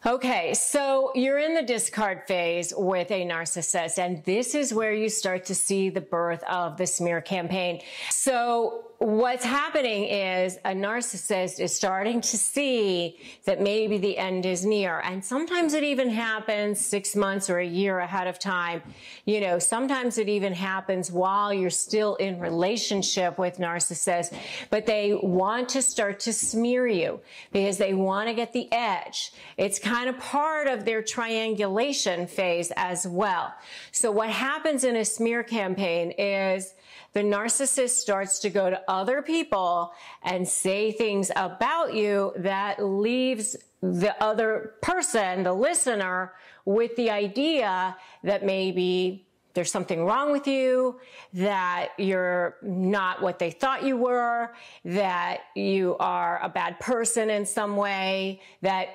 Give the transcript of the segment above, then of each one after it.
Okay, so you're in the discard phase with a narcissist, and this is where you start to see the birth of the smear campaign. So what's happening is a narcissist is starting to see that maybe the end is near. And sometimes it even happens 6 months or a year ahead of time. You know, sometimes it even happens while you're still in relationship with narcissists, but they want to start to smear you because they want to get the edge. It's kind of part of their triangulation phase as well. So what happens in a smear campaign is the narcissist starts to go to other people and say things about you that leaves the other person, the listener, with the idea that maybe there's something wrong with you, that you're not what they thought you were, that you are a bad person in some way,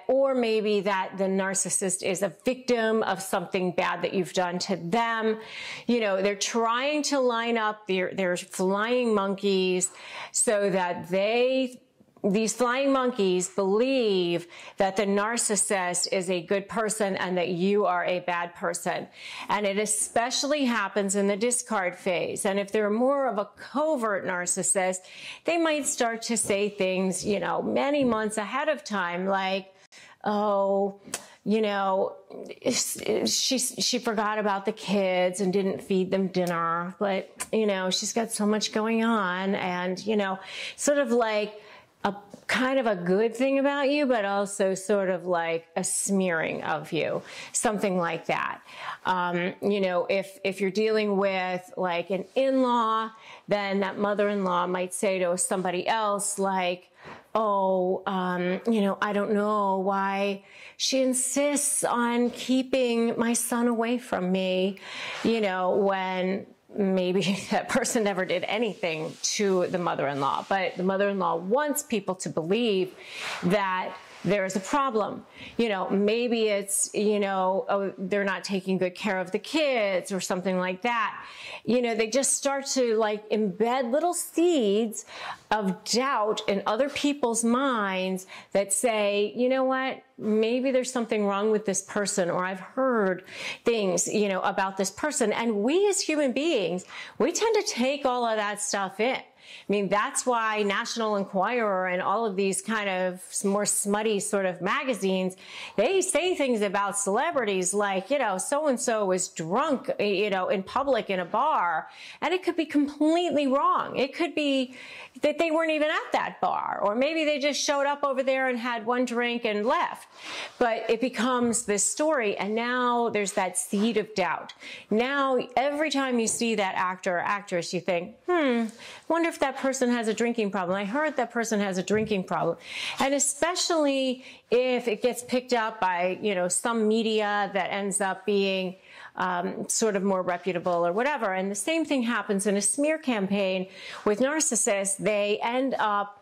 or maybe that the narcissist is a victim of something bad that you've done to them. You know, they're trying to line up their flying monkeys so that these flying monkeys believe that the narcissist is a good person and that you are a bad person. And it especially happens in the discard phase. And if they're more of a covert narcissist, they might start to say things, you know, many months ahead of time, like, oh, you know, she forgot about the kids and didn't feed them dinner, but, you know, she's got so much going on, and, you know, sort of like a kind of a good thing about you, but also sort of like a smearing of you, something like that. You know, if you're dealing with like an in-law, then that mother-in-law might say to somebody else like, oh, you know, I don't know why she insists on keeping my son away from me, you know, when maybe that person never did anything to the mother-in-law, but the mother-in-law wants people to believe that there is a problem. You know, maybe it's, you know, oh, they're not taking good care of the kids or something like that. You know, they just start to like embed little seeds of doubt in other people's minds that say, you know what, maybe there's something wrong with this person, or I've heard things, you know, about this person. And we as human beings, we tend to take all of that stuff in. I mean, that's why National Enquirer and all of these kind of more smutty sort of magazines, they say things about celebrities like, you know, so-and-so was drunk, you know, in public in a bar, and it could be completely wrong. It could be that they weren't even at that bar, or maybe they just showed up over there and had one drink and left. But it becomes this story, and now there's that seed of doubt. Now, every time you see that actor or actress, you think, wonder if that person has a drinking problem. I heard that person has a drinking problem. And especially if it gets picked up by, you know, some media that ends up being sort of more reputable or whatever. And the same thing happens in a smear campaign with narcissists. They end up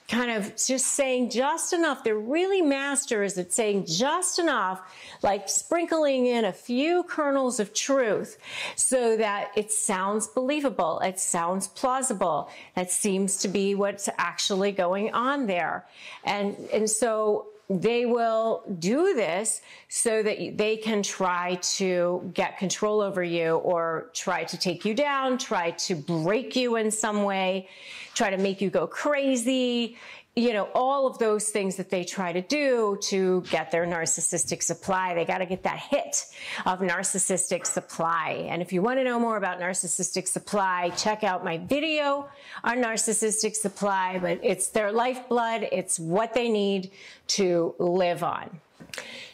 kind of just saying just enough. They're really masters at saying just enough, like sprinkling in a few kernels of truth so that it sounds believable. It sounds plausible. That seems to be what's actually going on there. And so they will do this so that they can try to get control over you, or try to take you down, try to break you in some way, try to make you go crazy, you know, all of those things that they try to do to get their narcissistic supply. They got to get that hit of narcissistic supply. And if you want to know more about narcissistic supply, check out my video on narcissistic supply. But it's their lifeblood. It's what they need to live on.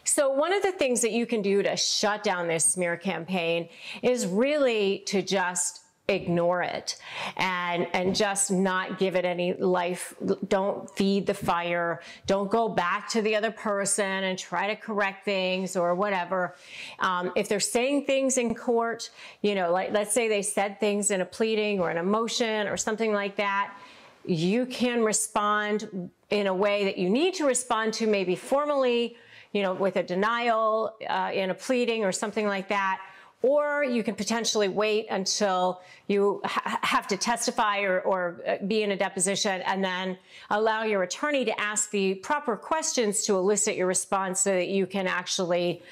So one of the things that you can do to shut down this smear campaign is really to just ignore it and just not give it any life. Don't feed the fire. Don't go back to the other person and try to correct things or whatever. If they're saying things in court, you know, like let's say they said things in a pleading or in a motion or something like that, you can respond in a way that you need to respond to, maybe formally, you know, with a denial in a pleading or something like that. or you can potentially wait until you have to testify or be in a deposition, and then allow your attorney to ask the proper questions to elicit your response so that you can actually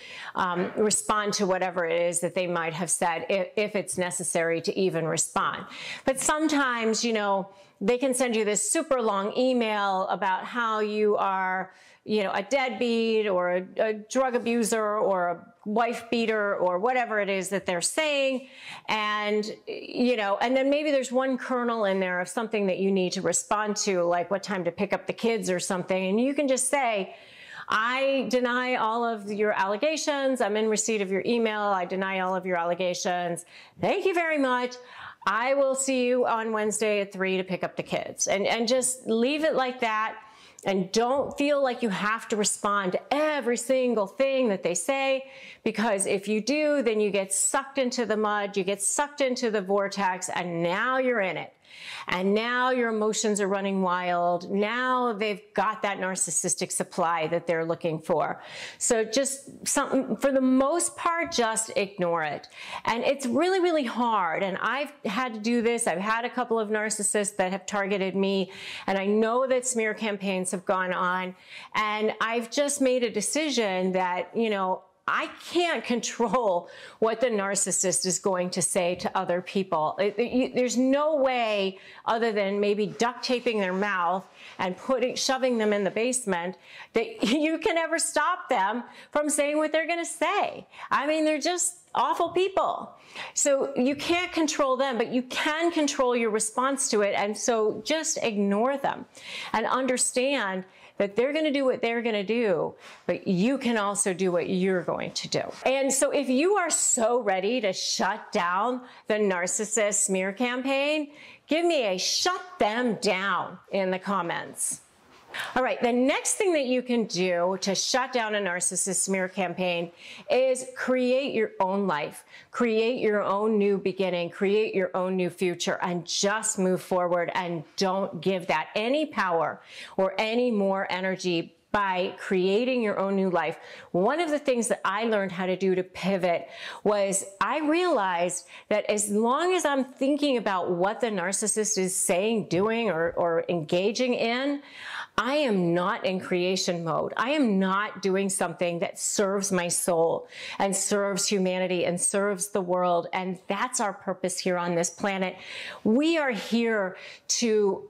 respond to whatever it is that they might have said, if it's necessary to even respond. But sometimes, you know, they can send you this super long email about how you are, you know, a deadbeat or a drug abuser or a wife beater or whatever it is that they're saying. And, you know, and then maybe there's one kernel in there of something that you need to respond to, like what time to pick up the kids or something. And you can just say, I deny all of your allegations. I'm in receipt of your email. I deny all of your allegations. Thank you very much. I will see you on Wednesday at 3 to pick up the kids. And just leave it like that. And don't feel like you have to respond to every single thing that they say, because if you do, then you get sucked into the mud, you get sucked into the vortex, and now you're in it. And now your emotions are running wild. Now they've got that narcissistic supply that they're looking for. So just something, for the most part, just ignore it. And it's really, really hard. And I've had to do this. I've had a couple of narcissists that have targeted me. And I know that smear campaigns have gone on. And I've just made a decision that, you know, I can't control what the narcissist is going to say to other people. There's no way, other than maybe duct taping their mouth and shoving them in the basement, that you can ever stop them from saying what they're going to say. I mean, they're just awful people. So you can't control them, but you can control your response to it. And so just ignore them and understand that they're going to do what they're going to do, but you can also do what you're going to do. And so if you are so ready to shut down the narcissist smear campaign, give me a shut them down in the comments. All right, the next thing that you can do to shut down a narcissist smear campaign is create your own life, create your own new beginning, create your own new future, and just move forward, and don't give that any power or any more energy by creating your own new life. One of the things that I learned how to do to pivot was I realized that as long as I'm thinking about what the narcissist is saying, doing, or engaging in, I am not in creation mode. I am not doing something that serves my soul and serves humanity and serves the world. And that's our purpose here on this planet. We are here to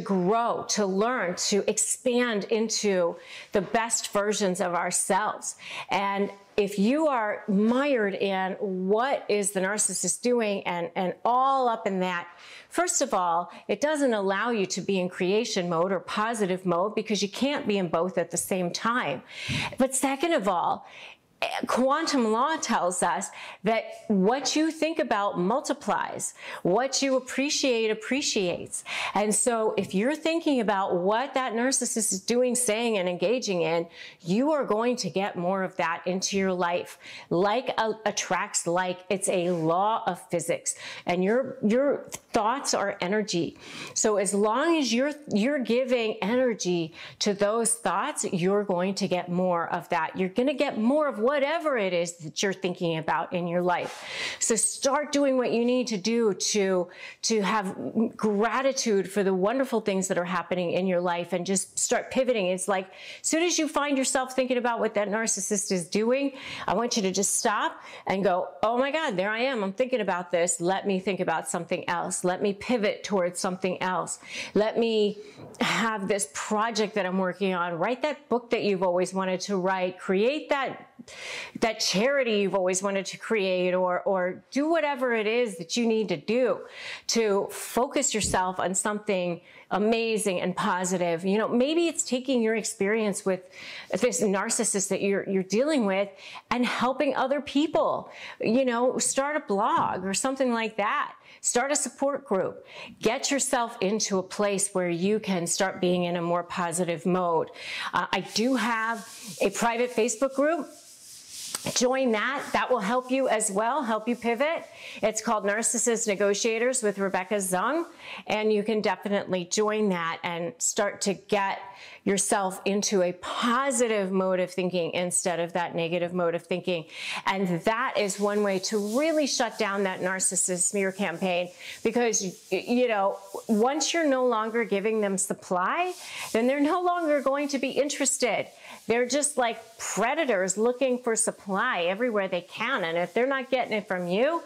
grow, to learn, to expand into the best versions of ourselves. And if you are mired in what is the narcissist doing and all up in that, first of all, it doesn't allow you to be in creation mode or positive mode, because you can't be in both at the same time. But second of all, quantum law tells us that what you think about multiplies. What you appreciate appreciates. And so if you're thinking about what that narcissist is doing, saying, and engaging in, you are going to get more of that into your life. Like attracts like. It's a law of physics. And your thoughts are energy. So as long as you're giving energy to those thoughts, you're going to get more of that. You're going to get more of whatever it is that you're thinking about in your life. So start doing what you need to do to have gratitude for the wonderful things that are happening in your life, and just start pivoting. It's like, as soon as you find yourself thinking about what that narcissist is doing, I want you to just stop and go, oh my God, there I am. I'm thinking about this. Let me think about something else. Let me pivot towards something else. Let me have this project that I'm working on. Write that book that you've always wanted to write. Create that charity you've always wanted to create, or do whatever it is that you need to do to focus yourself on something amazing and positive. You know, maybe it's taking your experience with this narcissist that you're dealing with and helping other people. You know, start a blog or something like that. Start a support group. Get yourself into a place where you can start being in a more positive mode. I do have a private Facebook group. Join that. That will help you as well, help you pivot. It's called Narcissist Negotiators with Rebecca Zung, and you can definitely join that and start to get yourself into a positive mode of thinking instead of that negative mode of thinking. And that is one way to really shut down that narcissist smear campaign, because, you know, once you're no longer giving them supply, then they're no longer going to be interested. They're just like predators looking for supply everywhere they can. And if they're not getting it from you,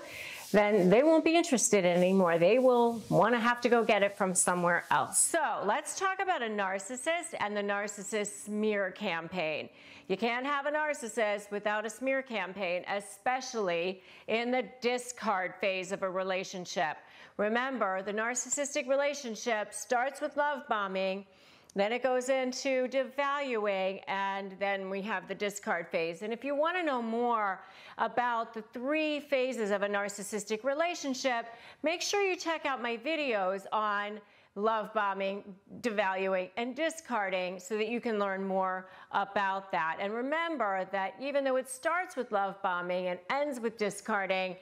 then they won't be interested anymore. They will want to have to go get it from somewhere else. So let's talk about a narcissist and the narcissist smear campaign. You can't have a narcissist without a smear campaign, especially in the discard phase of a relationship. Remember, the narcissistic relationship starts with love bombing, then it goes into devaluing, and then we have the discard phase. And if you want to know more about the 3 phases of a narcissistic relationship, make sure you check out my videos on love bombing, devaluing, and discarding so that you can learn more about that. And remember that even though it starts with love bombing and ends with discarding,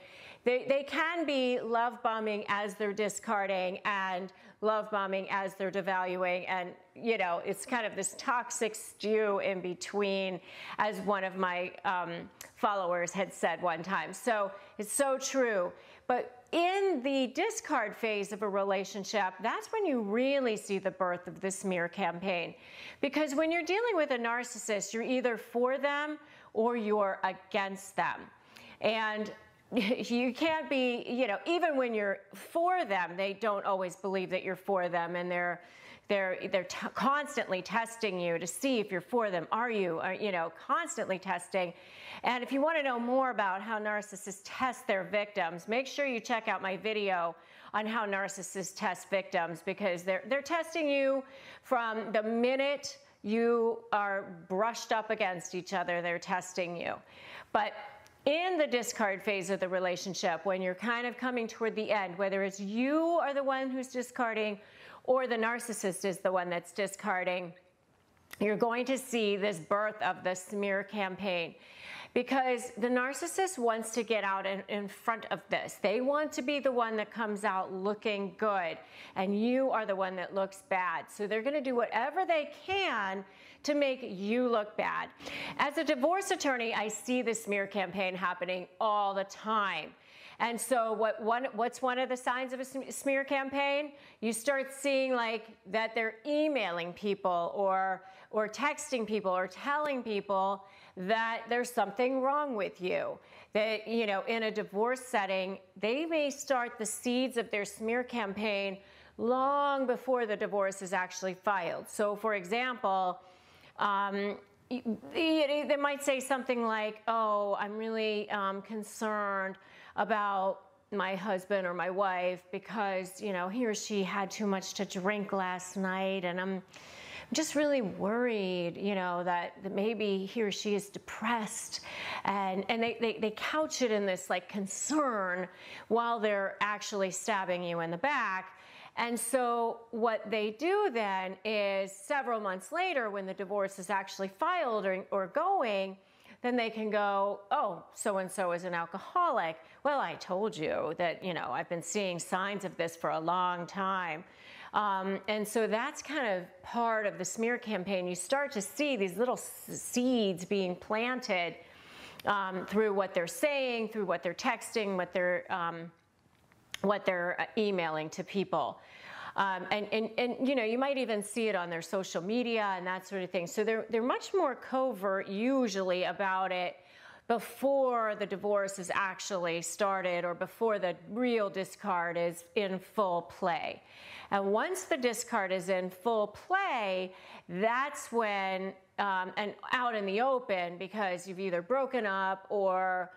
they can be love bombing as they're discarding and love bombing as they're devaluing. And, you know, it's kind of this toxic stew in between, as one of my followers had said one time. So it's so true. But in the discard phase of a relationship, that's when you really see the birth of the smear campaign. Because when you're dealing with a narcissist, you're either for them or you're against them. And you can't be, you know, even when you're for them, they don't always believe that you're for them, and they're constantly testing you to see if you're for them. Are you, you know, constantly testing. And if you want to know more about how narcissists test their victims, make sure you check out my video on how narcissists test victims, because they're testing you from the minute you are brushed up against each other. They're testing you. But in the discard phase of the relationship, when you're kind of coming toward the end, whether it's you are the one who's discarding or the narcissist is the one that's discarding, you're going to see this birth of the smear campaign. Because the narcissist wants to get out in front of this. They want to be the one that comes out looking good, and you are the one that looks bad. So they're going to do whatever they can to make you look bad. As a divorce attorney, I see the smear campaign happening all the time. And so what's one of the signs of a smear campaign? You start seeing like that they're emailing people or texting people or telling people that there's something wrong with you. That, you know, in a divorce setting, they may start the seeds of their smear campaign long before the divorce is actually filed. So for example, they might say something like, oh, I'm really concerned about my husband or my wife because, you know, he or she had too much to drink last night, and I'm just really worried, you know, that maybe he or she is depressed, and they couch it in this like concern while they're actually stabbing you in the back. And so what they do then is several months later, when the divorce is actually filed or going, then they can go, oh, so-and-so is an alcoholic. Well, I told you that, you know, I've been seeing signs of this for a long time. And so that's kind of part of the smear campaign. You start to see these little seeds being planted through what they're saying, through what they're texting, what they're emailing to people. And you know, you might even see it on their social media and that sort of thing. So they're much more covert usually about it before the divorce is actually started or before the real discard is in full play. And once the discard is in full play, that's when, and out in the open, because you've either broken up or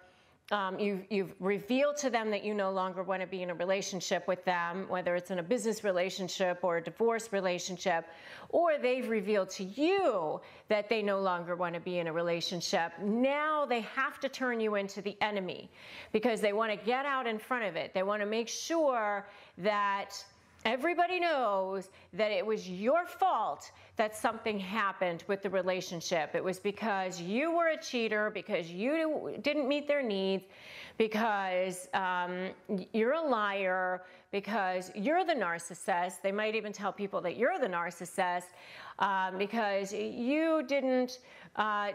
you've revealed to them that you no longer want to be in a relationship with them, whether it's in a business relationship or a divorce relationship, or they've revealed to you that they no longer want to be in a relationship. Now they have to turn you into the enemy because they want to get out in front of it. They want to make sure that Everybody knows that it was your fault that something happened with the relationship. It was because you were a cheater, because you didn't meet their needs, because you're a liar, because you're the narcissist. They might even tell people that you're the narcissist because you didn't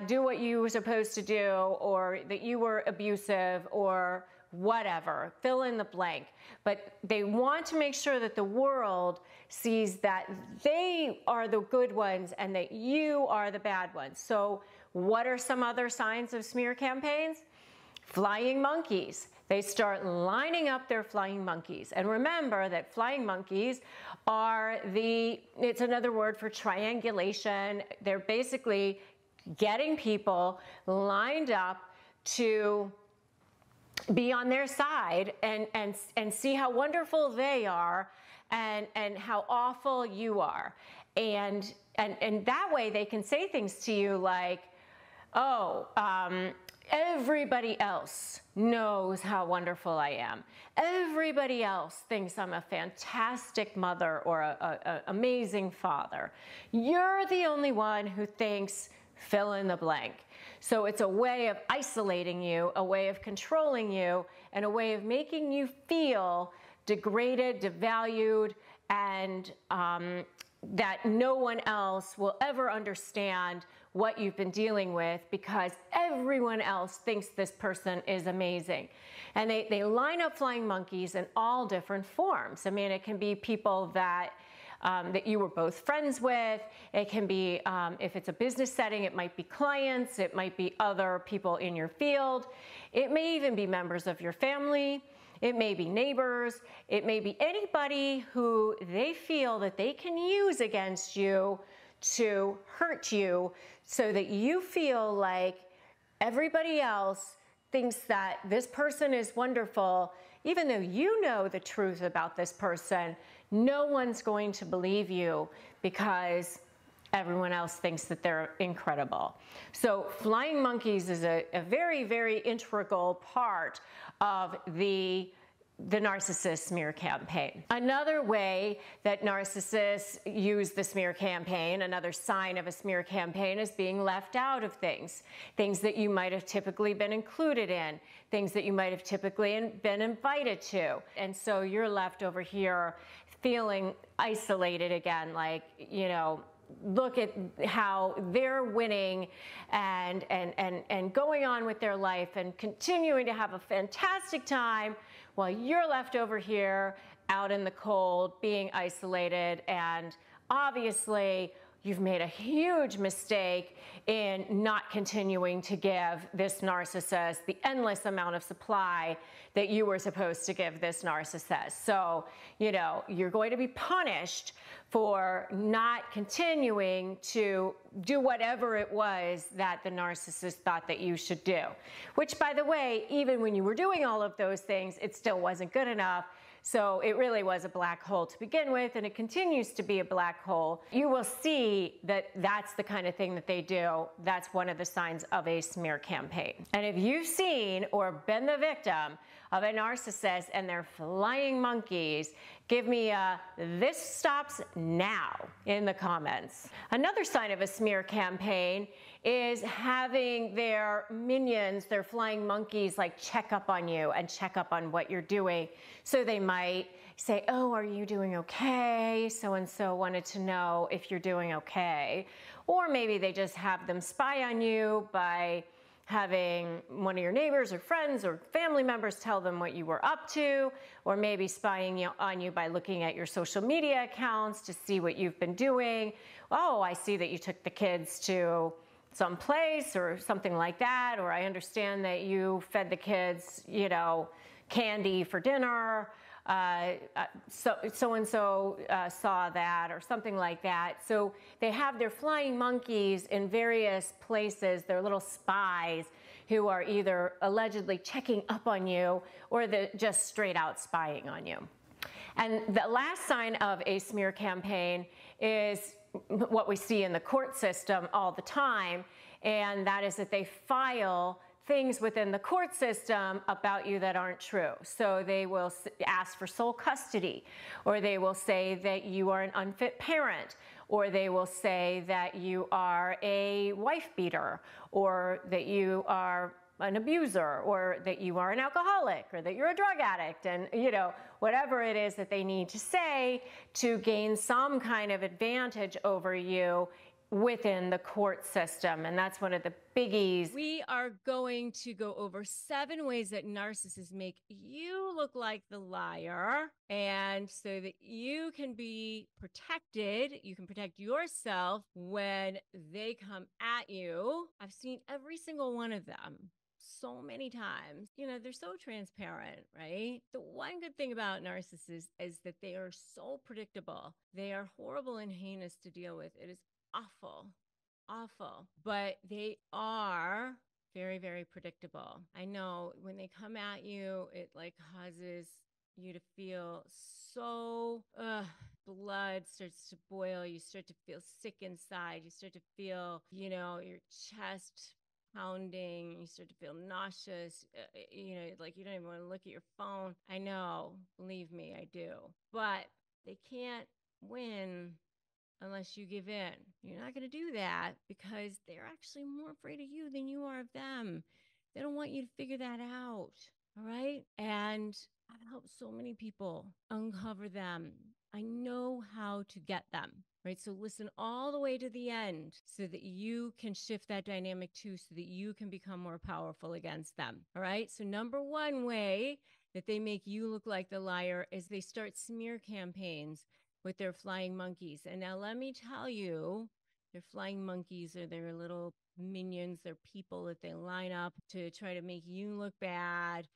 do what you were supposed to do, or that you were abusive, or whatever, fill in the blank. But they want to make sure that the world sees that they are the good ones and that you are the bad ones. So what are some other signs of smear campaigns? Flying monkeys. They start lining up their flying monkeys. And remember that flying monkeys are it's another word for triangulation. They're basically getting people lined up to be on their side and see how wonderful they are and how awful you are. And that way they can say things to you like, oh, everybody else knows how wonderful I am. Everybody else thinks I'm a fantastic mother or an amazing father. You're the only one who thinks fill in the blank. So it's a way of isolating you, a way of controlling you, and a way of making you feel degraded, devalued, and that no one else will ever understand what you've been dealing with because everyone else thinks this person is amazing. And they line up flying monkeys in all different forms. I mean, it can be people that you were both friends with. It can be, if it's a business setting, it might be clients, it might be other people in your field. It may even be members of your family. It may be neighbors. It may be anybody who they feel that they can use against you to hurt you so that you feel like everybody else thinks that this person is wonderful. Even though you know the truth about this person, no one's going to believe you because everyone else thinks that they're incredible. So flying monkeys is a very, very integral part of the narcissist smear campaign. Another way that narcissists use the smear campaign, another sign of a smear campaign, is being left out of things that you might have typically been included in, things that you might have typically been invited to. And so you're left over here feeling isolated again, like, you know, look at how they're winning and going on with their life and continuing to have a fantastic time while you're left over here out in the cold being isolated. And obviously you've made a huge mistake in not continuing to give this narcissist the endless amount of supply that you were supposed to give this narcissist. So, you know, you're going to be punished for not continuing to do whatever it was that the narcissist thought that you should do. Which, by the way, even when you were doing all of those things, it still wasn't good enough. So it really was a black hole to begin with, and it continues to be a black hole. You will see that that's the kind of thing that they do. That's one of the signs of a smear campaign. And if you've seen or been the victim of a narcissist and their flying monkeys, give me a "this stops now" in the comments. Another sign of a smear campaign is having their minions, their flying monkeys, like check up on you and check up on what you're doing. So they might say, oh, are you doing okay? So-and-so wanted to know if you're doing okay. Or maybe they just have them spy on you by having one of your neighbors or friends or family members tell them what you were up to, or maybe spying on you by looking at your social media accounts to see what you've been doing. Oh, I see that you took the kids to some place or something like that, or I understand that you fed the kids, you know, candy for dinner. So-and-so saw that, or something like that. So they have their flying monkeys in various places, their little spies who are either allegedly checking up on you or they're just straight out spying on you. And the last sign of a smear campaign is what we see in the court system all the time, and that is that they file things within the court system about you that aren't true. So they will ask for sole custody, or they will say that you are an unfit parent, or they will say that you are a wife beater, or that you are an abuser, or that you are an alcoholic, or that you're a drug addict, and whatever it is that they need to say to gain some kind of advantage over you within the court system. And that's one of the biggies. We are going to go over 7 ways that narcissists make you look like the liar, and so that you can be protected, you can protect yourself when they come at you. I've seen every single one of them so many times. They're so transparent, right? The one good thing about narcissists is that they are so predictable. They are horrible and heinous to deal with. It is awful, but they are very, very predictable. I know when they come at you, it causes you to feel so, blood starts to boil. You start to feel sick inside. You start to feel, your chest pounding. You start to feel nauseous. You don't even want to look at your phone. I know, believe me, I do. But they can't win unless you give in. You're not going to do that because they're actually more afraid of you than you are of them. They don't want you to figure that out. All right. And I've helped so many people uncover them. I know how to get them. Right. So listen all the way to the end so that you can shift that dynamic too, so that you can become more powerful against them. All right. So number 1 way that they make you look like the liar is they start smear campaigns with their flying monkeys. And now let me tell you, their flying monkeys are their little minions. They're people that they line up to try to make you look bad.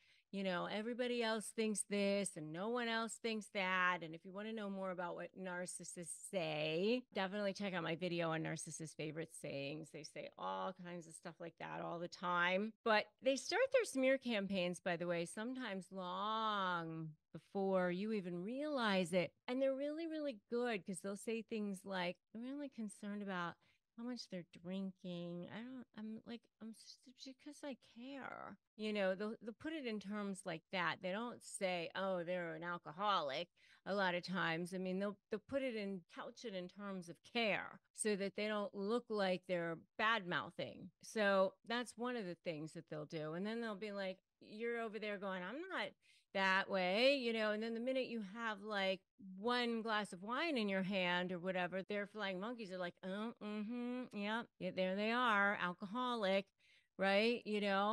Everybody else thinks this and no one else thinks that. And if you want to know more about what narcissists say, definitely check out my video on narcissist favorite sayings. They say all kinds of stuff like that all the time. But they start their smear campaigns, by the way, sometimes long before you even realize it. And they're really, really good because they'll say things like, I'm really concerned about how much they're drinking. I'm just because I care. They'll put it in terms like that. They don't say, oh, they're an alcoholic a lot of times. I mean, they'll couch it in terms of care so that they don't look like they're bad mouthing. So that's one of the things that they'll do. And then they'll be like, you're over there going, I'm not that way, and then the minute you have 1 glass of wine in your hand or whatever, their flying monkeys are like, oh, yeah, there they are, alcoholic, right?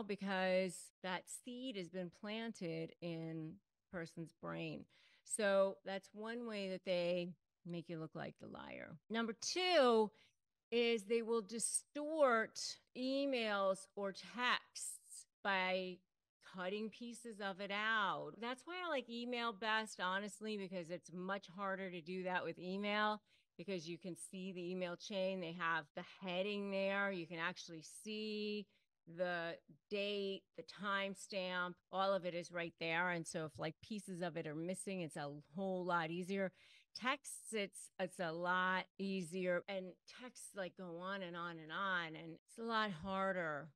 Because that seed has been planted in a person's brain. So that's one way that they make you look like the liar. Number 2 is they will distort emails or texts by cutting pieces of it out. That's why I like email best, honestly, because it's much harder to do that with email because you can see the email chain. They have the heading there. You can actually see the date, the timestamp, all of it is right there. And so if pieces of it are missing, it's a whole lot easier. Texts, it's a lot easier, and texts go on and on and on, and it's a lot harder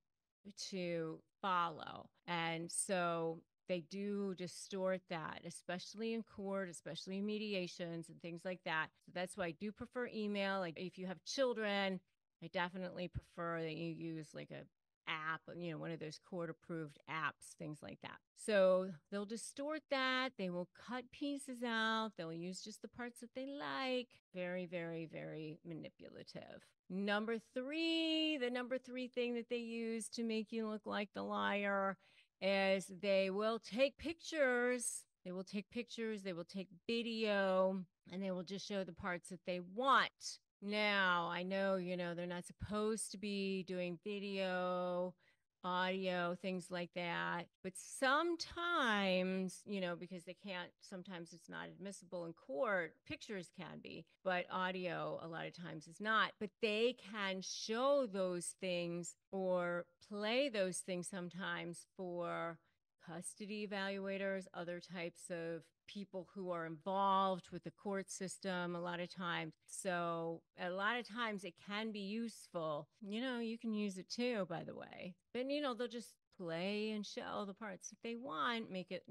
to follow. And so they do distort that, especially in court, especially in mediations and things like that. So that's why I do prefer email. If you have children, I definitely prefer that you use a app, one of those court approved apps, things like that. So they'll distort that. They will cut pieces out. They'll use just the parts that they like. Very, very, very manipulative. Number 3, the number 3 thing that they use to make you look like the liar is they will take pictures. They will take pictures. They will take video, and they will just show the parts that they want. Now, I know, they're not supposed to be doing video, audio, things like that. But sometimes, because they can't, sometimes it's not admissible in court. Pictures can be, but audio a lot of times is not. But they can show those things or play those things sometimes for custody evaluators, other types of people who are involved with the court system a lot of times. So a lot of times it can be useful. You can use it too, by the way. But, they'll just play and show the parts that they want, make it,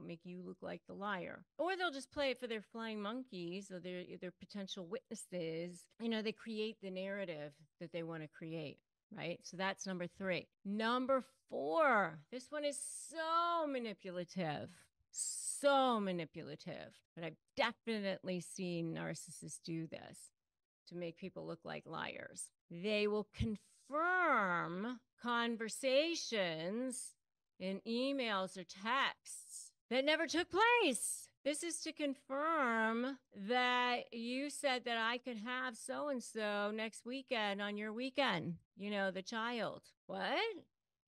make you look like the liar. Or they'll just play it for their flying monkeys or their potential witnesses. They create the narrative that they want to create. Right? So that's number 3. Number 4, this one is so manipulative. So manipulative. But I've definitely seen narcissists do this to make people look like liars. They will confirm conversations in emails or texts that never took place. This is to confirm that you said that I could have so-and-so next weekend on your weekend, the child. What?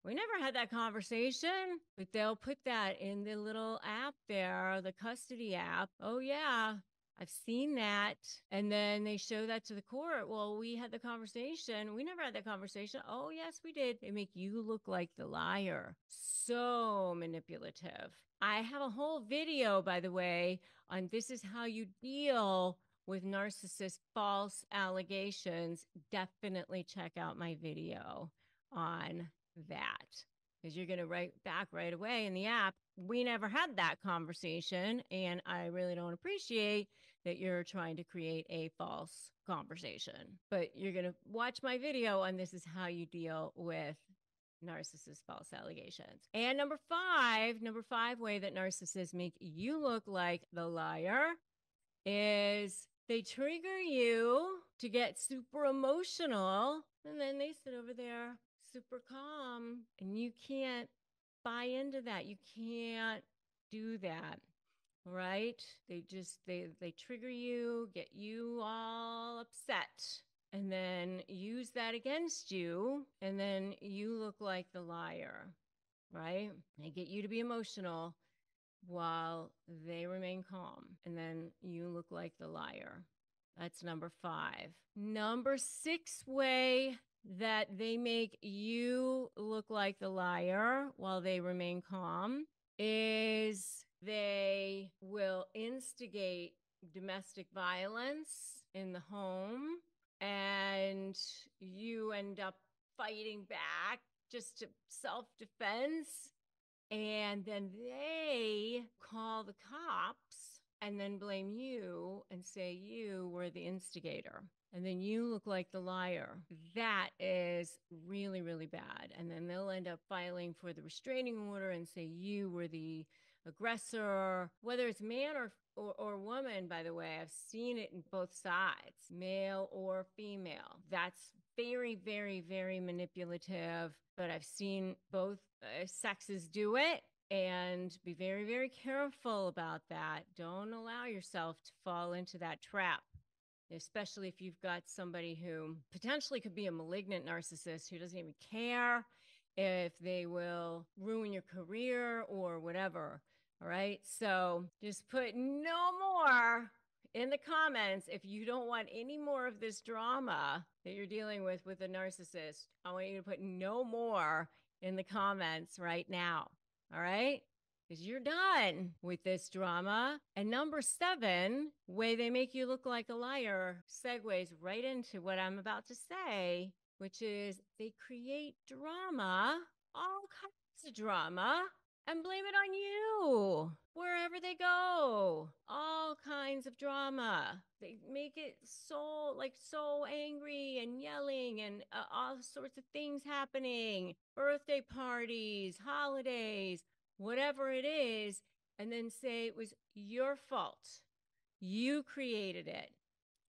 We never had that conversation, but they'll put that in the little app there, the custody app. Oh yeah, I've seen that. And then they show that to the court. Well, we had the conversation. We never had that conversation. Oh, yes, we did. They make you look like the liar. So manipulative. I have a whole video, by the way, on this is how you deal with narcissist false allegations. Definitely check out my video on that, because you're going to write back right away in the app. We never had that conversation, and I really don't appreciate that you're trying to create a false conversation. But you're going to watch my video on this is how you deal with narcissist false allegations. And number five way that narcissists make you look like the liar is they trigger you to get super emotional, and then they sit over there super calm, and you can't buy into that. You can't do that, right? They trigger you, get you all upset, and then use that against you, and then you look like the liar, right? They get you to be emotional while they remain calm, and then you look like the liar. That's number 5. Number 6 way that they make you look like the liar while they remain calm is they will instigate domestic violence in the home, and you end up fighting back just to self-defense. And then they call the cops and then blame you and say you were the instigator. And then you look like the liar. That is really, really bad. And then they'll end up filing for the restraining order and say you were the aggressor, whether it's man or woman, by the way. I've seen it in both sides, male or female. That's very, very, very manipulative, but I've seen both sexes do it. And be very, very careful about that. Don't allow yourself to fall into that trap, especially if you've got somebody who potentially could be a malignant narcissist who doesn't even care if they will ruin your career or whatever. All right. So just put no more in the comments. If you don't want any more of this drama that you're dealing with a narcissist, I want you to put no more in the comments right now. All right. Because you're done with this drama. And number 7, way they make you look like a liar, segues right into what I'm about to say, which is they create drama, all kinds of drama, and blame it on you wherever they go. All kinds of drama. They make it so angry and yelling and all sorts of things happening. Birthday parties, holidays, whatever it is, and then say it was your fault. You created it.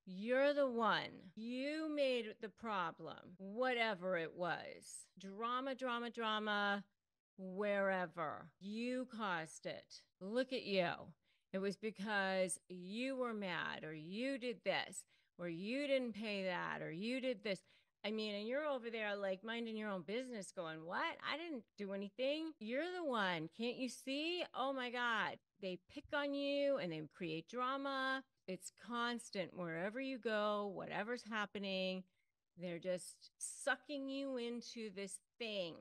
You're the one. You made the problem, whatever it was. Drama, drama, drama, wherever. You caused it. Look at you. It was because you were mad, or you did this, or you didn't pay that, or you did this. I mean, and you're over there like minding your own business going, what? I didn't do anything. You're the one. Can't you see? Oh my God. They pick on you and they create drama. It's constant wherever you go, whatever's happening. They're just sucking you into this thing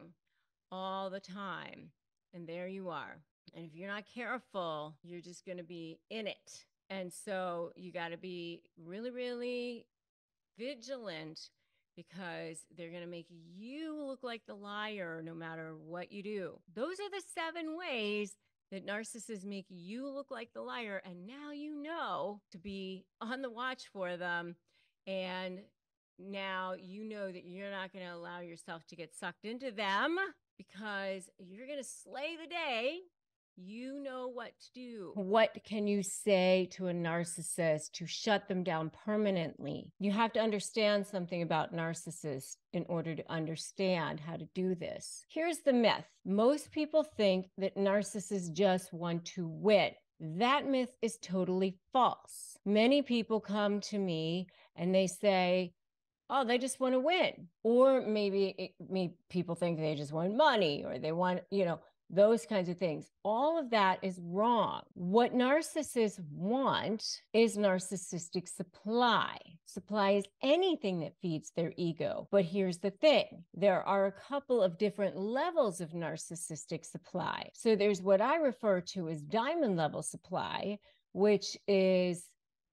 all the time. And there you are. And if you're not careful, you're just going to be in it. And so you got to be really, really vigilant because they're going to make you look like the liar no matter what you do. Those are the 7 ways that narcissists make you look like the liar. And now you know to be on the watch for them. And now you know that you're not going to allow yourself to get sucked into them, because you're going to slay the day. You know what to do. What can you say to a narcissist to shut them down permanently? You have to understand something about narcissists in order to understand how to do this. Here's the myth. Most people think that narcissists just want to win. That myth is totally false. Many people come to me and they say, oh, they just want to win. Or maybe people think they just want money, or they want, those kinds of things. All of that is wrong. What narcissists want is narcissistic supply. Supply is anything that feeds their ego. But here's the thing. There are a couple of different levels of narcissistic supply. So there's what I refer to as diamond level supply, which is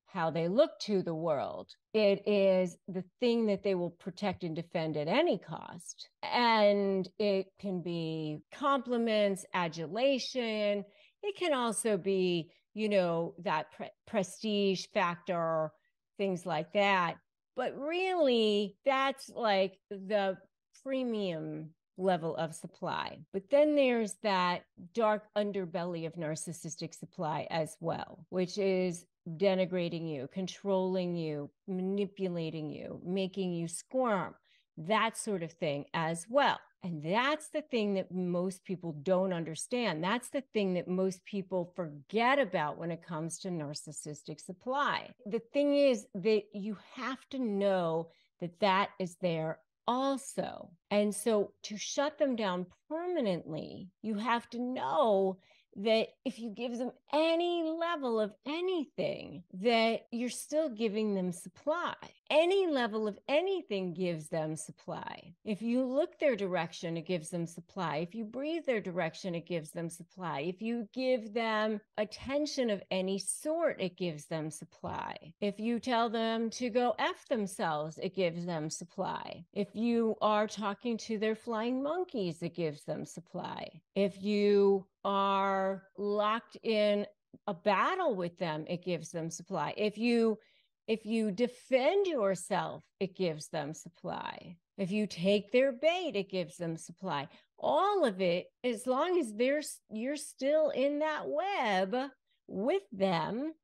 how they look to the world. It is the thing that they will protect and defend at any cost. And it can be compliments, adulation. It can also be, that prestige factor, things like that. But really, that's like the premium level of supply. But then there's that dark underbelly of narcissistic supply as well, which is denigrating you, controlling you, manipulating you, making you squirm, that sort of thing as well. And that's the thing that most people don't understand. That's the thing that most people forget about when it comes to narcissistic supply. The thing is that you have to know that that is there also. And so to shut them down permanently, you have to know that if you give them any level of anything, that you're still giving them supply. Any level of anything gives them supply. If you look their direction, it gives them supply. If you breathe their direction, it gives them supply. If you give them attention of any sort, it gives them supply. If you tell them to go F themselves, it gives them supply. If you are talking to their flying monkeys, it gives them supply. If you are locked in a battle with them, it gives them supply. If you defend yourself, it gives them supply. If you take their bait, it gives them supply. All of it, as long as you're still in that web with them,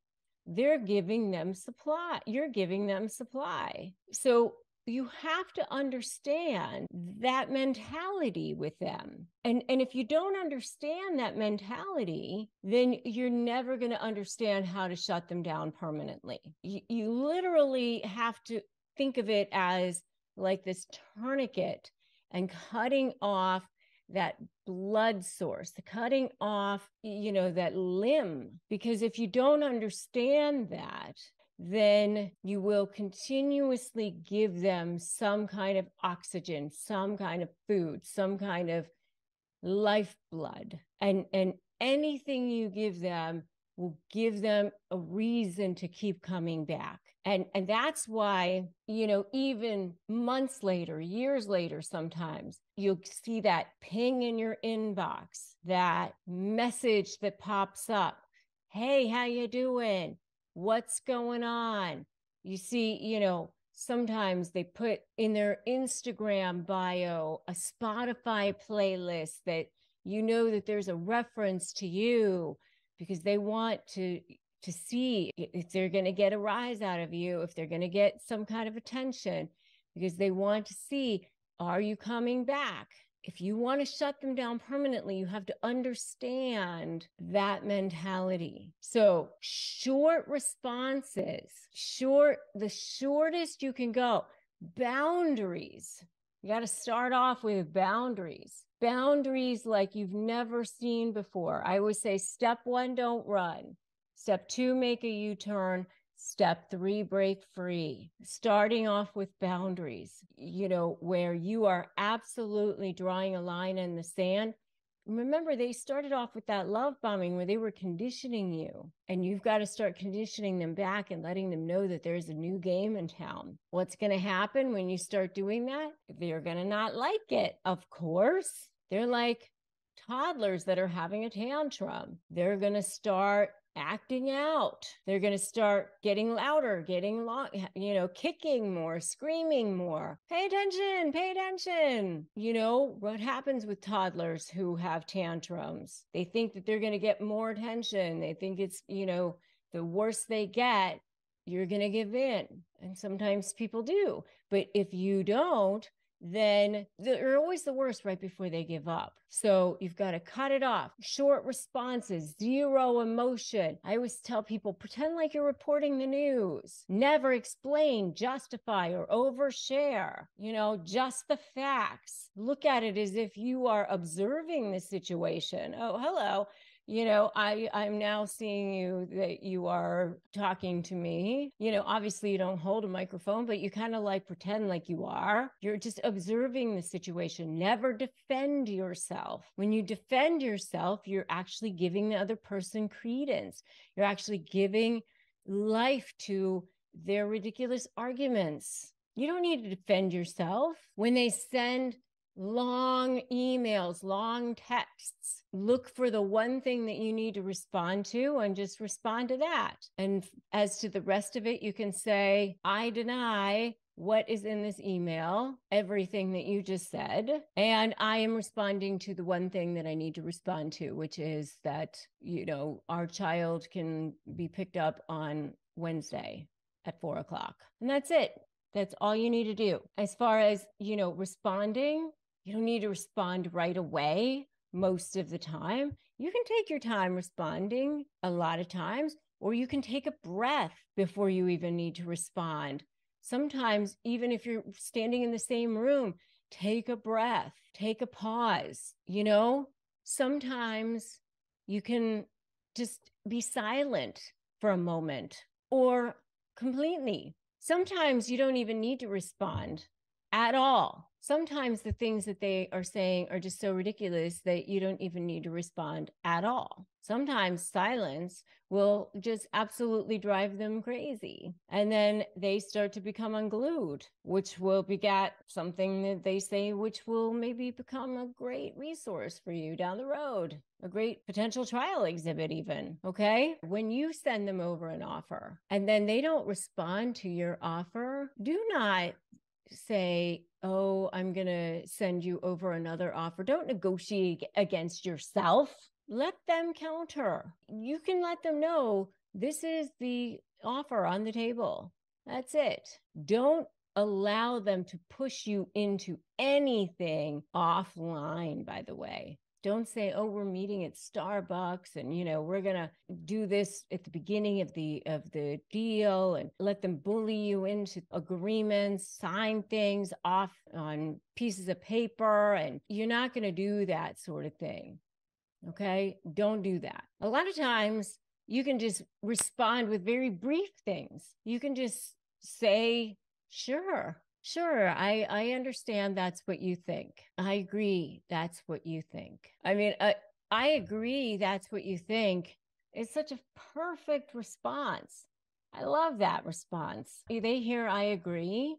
they're giving them supply. You're giving them supply. So you have to understand that mentality with them. And if you don't understand that mentality, then you're never going to understand how to shut them down permanently. You literally have to think of it as like this tourniquet and cutting off that blood source, cutting off, that limb. Because if you don't understand that, then you will continuously give them some kind of oxygen, some kind of food, some kind of lifeblood. And anything you give them will give them a reason to keep coming back. And that's why, even months later, years later, sometimes you'll see that ping in your inbox, that message that pops up. Hey, how you doing? What's going on? You see, sometimes they put in their Instagram bio a Spotify playlist that that there's a reference to you, because they want to see if they're going to get a rise out of you, if they're going to get some kind of attention, because they want to see, are you coming back? If you want to shut them down permanently, you have to understand that mentality. So short responses, the shortest you can go. Boundaries. You got to start off with boundaries. Boundaries like you've never seen before. I always say, step 1, don't run. Step 2, make a U-turn. Step 3, break free. Starting off with boundaries, where you are absolutely drawing a line in the sand. remember, they started off with that love bombing where they were conditioning you, and you've got to start conditioning them back and letting them know that there's a new game in town. What's going to happen when you start doing that? They're going to not like it. Of course, they're like toddlers that are having a tantrum. They're going to start acting out. They're going to start getting louder, getting long, kicking more, screaming more. Pay attention, pay attention. You know, what happens with toddlers who have tantrums? They think that they're going to get more attention. They think it's, the worse they get, you're going to give in. And sometimes people do. But if you don't, then they're always the worst right before they give up. So you've got to cut it off. Short responses, zero emotion. I always tell people, pretend like you're reporting the news. Never explain, justify, or overshare. Just the facts. Look at it as if you are observing the situation. Oh, hello. I'm now seeing you that you are talking to me. Obviously you don't hold a microphone, but you kind of like pretend like you are. You're just observing the situation. Never defend yourself. When you defend yourself, you're actually giving the other person credence. You're actually giving life to their ridiculous arguments. You don't need to defend yourself. When they send long emails, long texts, look for the one thing that you need to respond to and just respond to that. And as to the rest of it, you can say, I deny what is in this email, everything that you just said, and I am responding to the one thing that I need to respond to, which is that, our child can be picked up on Wednesday at 4:00. And that's it. That's all you need to do. As far as, responding, you don't need to respond right away most of the time. You can take your time responding a lot of times, or you can take a breath before you even need to respond. Sometimes, even if you're standing in the same room, take a breath, take a pause. Sometimes you can just be silent for a moment or completely. Sometimes you don't even need to respond at all. Sometimes the things that they are saying are just so ridiculous that you don't even need to respond at all. Sometimes silence will just absolutely drive them crazy. And then they start to become unglued, which will beget something that they say, which will maybe become a great resource for you down the road, a great potential trial exhibit even, okay? When you send them over an offer and then they don't respond to your offer, do not say, oh, I'm going to send you over another offer. Don't negotiate against yourself. Let them counter. You can let them know this is the offer on the table. That's it. Don't allow them to push you into anything offline, by the way. Don't say, oh, we're meeting at Starbucks and, we're going to do this at the beginning of the deal, and let them bully you into agreements, sign things off on pieces of paper. And you're not going to do that sort of thing. Okay? Don't do that. A lot of times you can just respond with very brief things. You can just say, sure, I understand that's what you think. I agree that's what you think. I agree that's what you think. It's such a perfect response. I love that response. They hear I agree,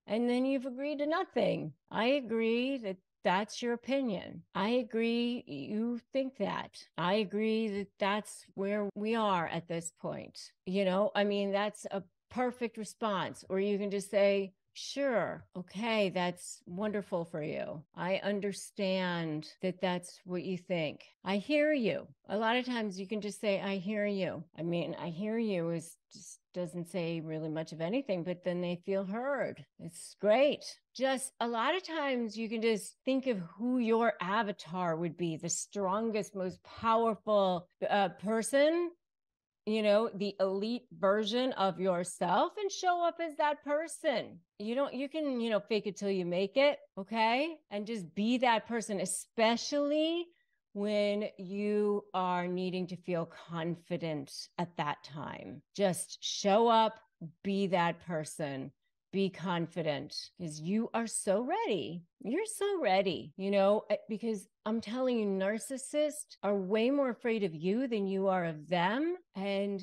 and then you've agreed to nothing. I agree that that's your opinion. I agree you think that. I agree that that's where we are at this point. That's a perfect response. Or you can just say, sure, okay, that's wonderful for you. I understand that that's what you think. I hear you. A lot of times you can just say, I hear you. I hear you is just doesn't say really much of anything, but then they feel heard. It's great. Just a lot of times you can just think of who your avatar would be, the strongest, most powerful person, the elite version of yourself, and show up as that person. You can, fake it till you make it. Okay. And just be that person, especially when you are needing to feel confident at that time. Just show up, be that person. be confident because you are so ready. You're so ready, because I'm telling you, narcissists are way more afraid of you than you are of them. And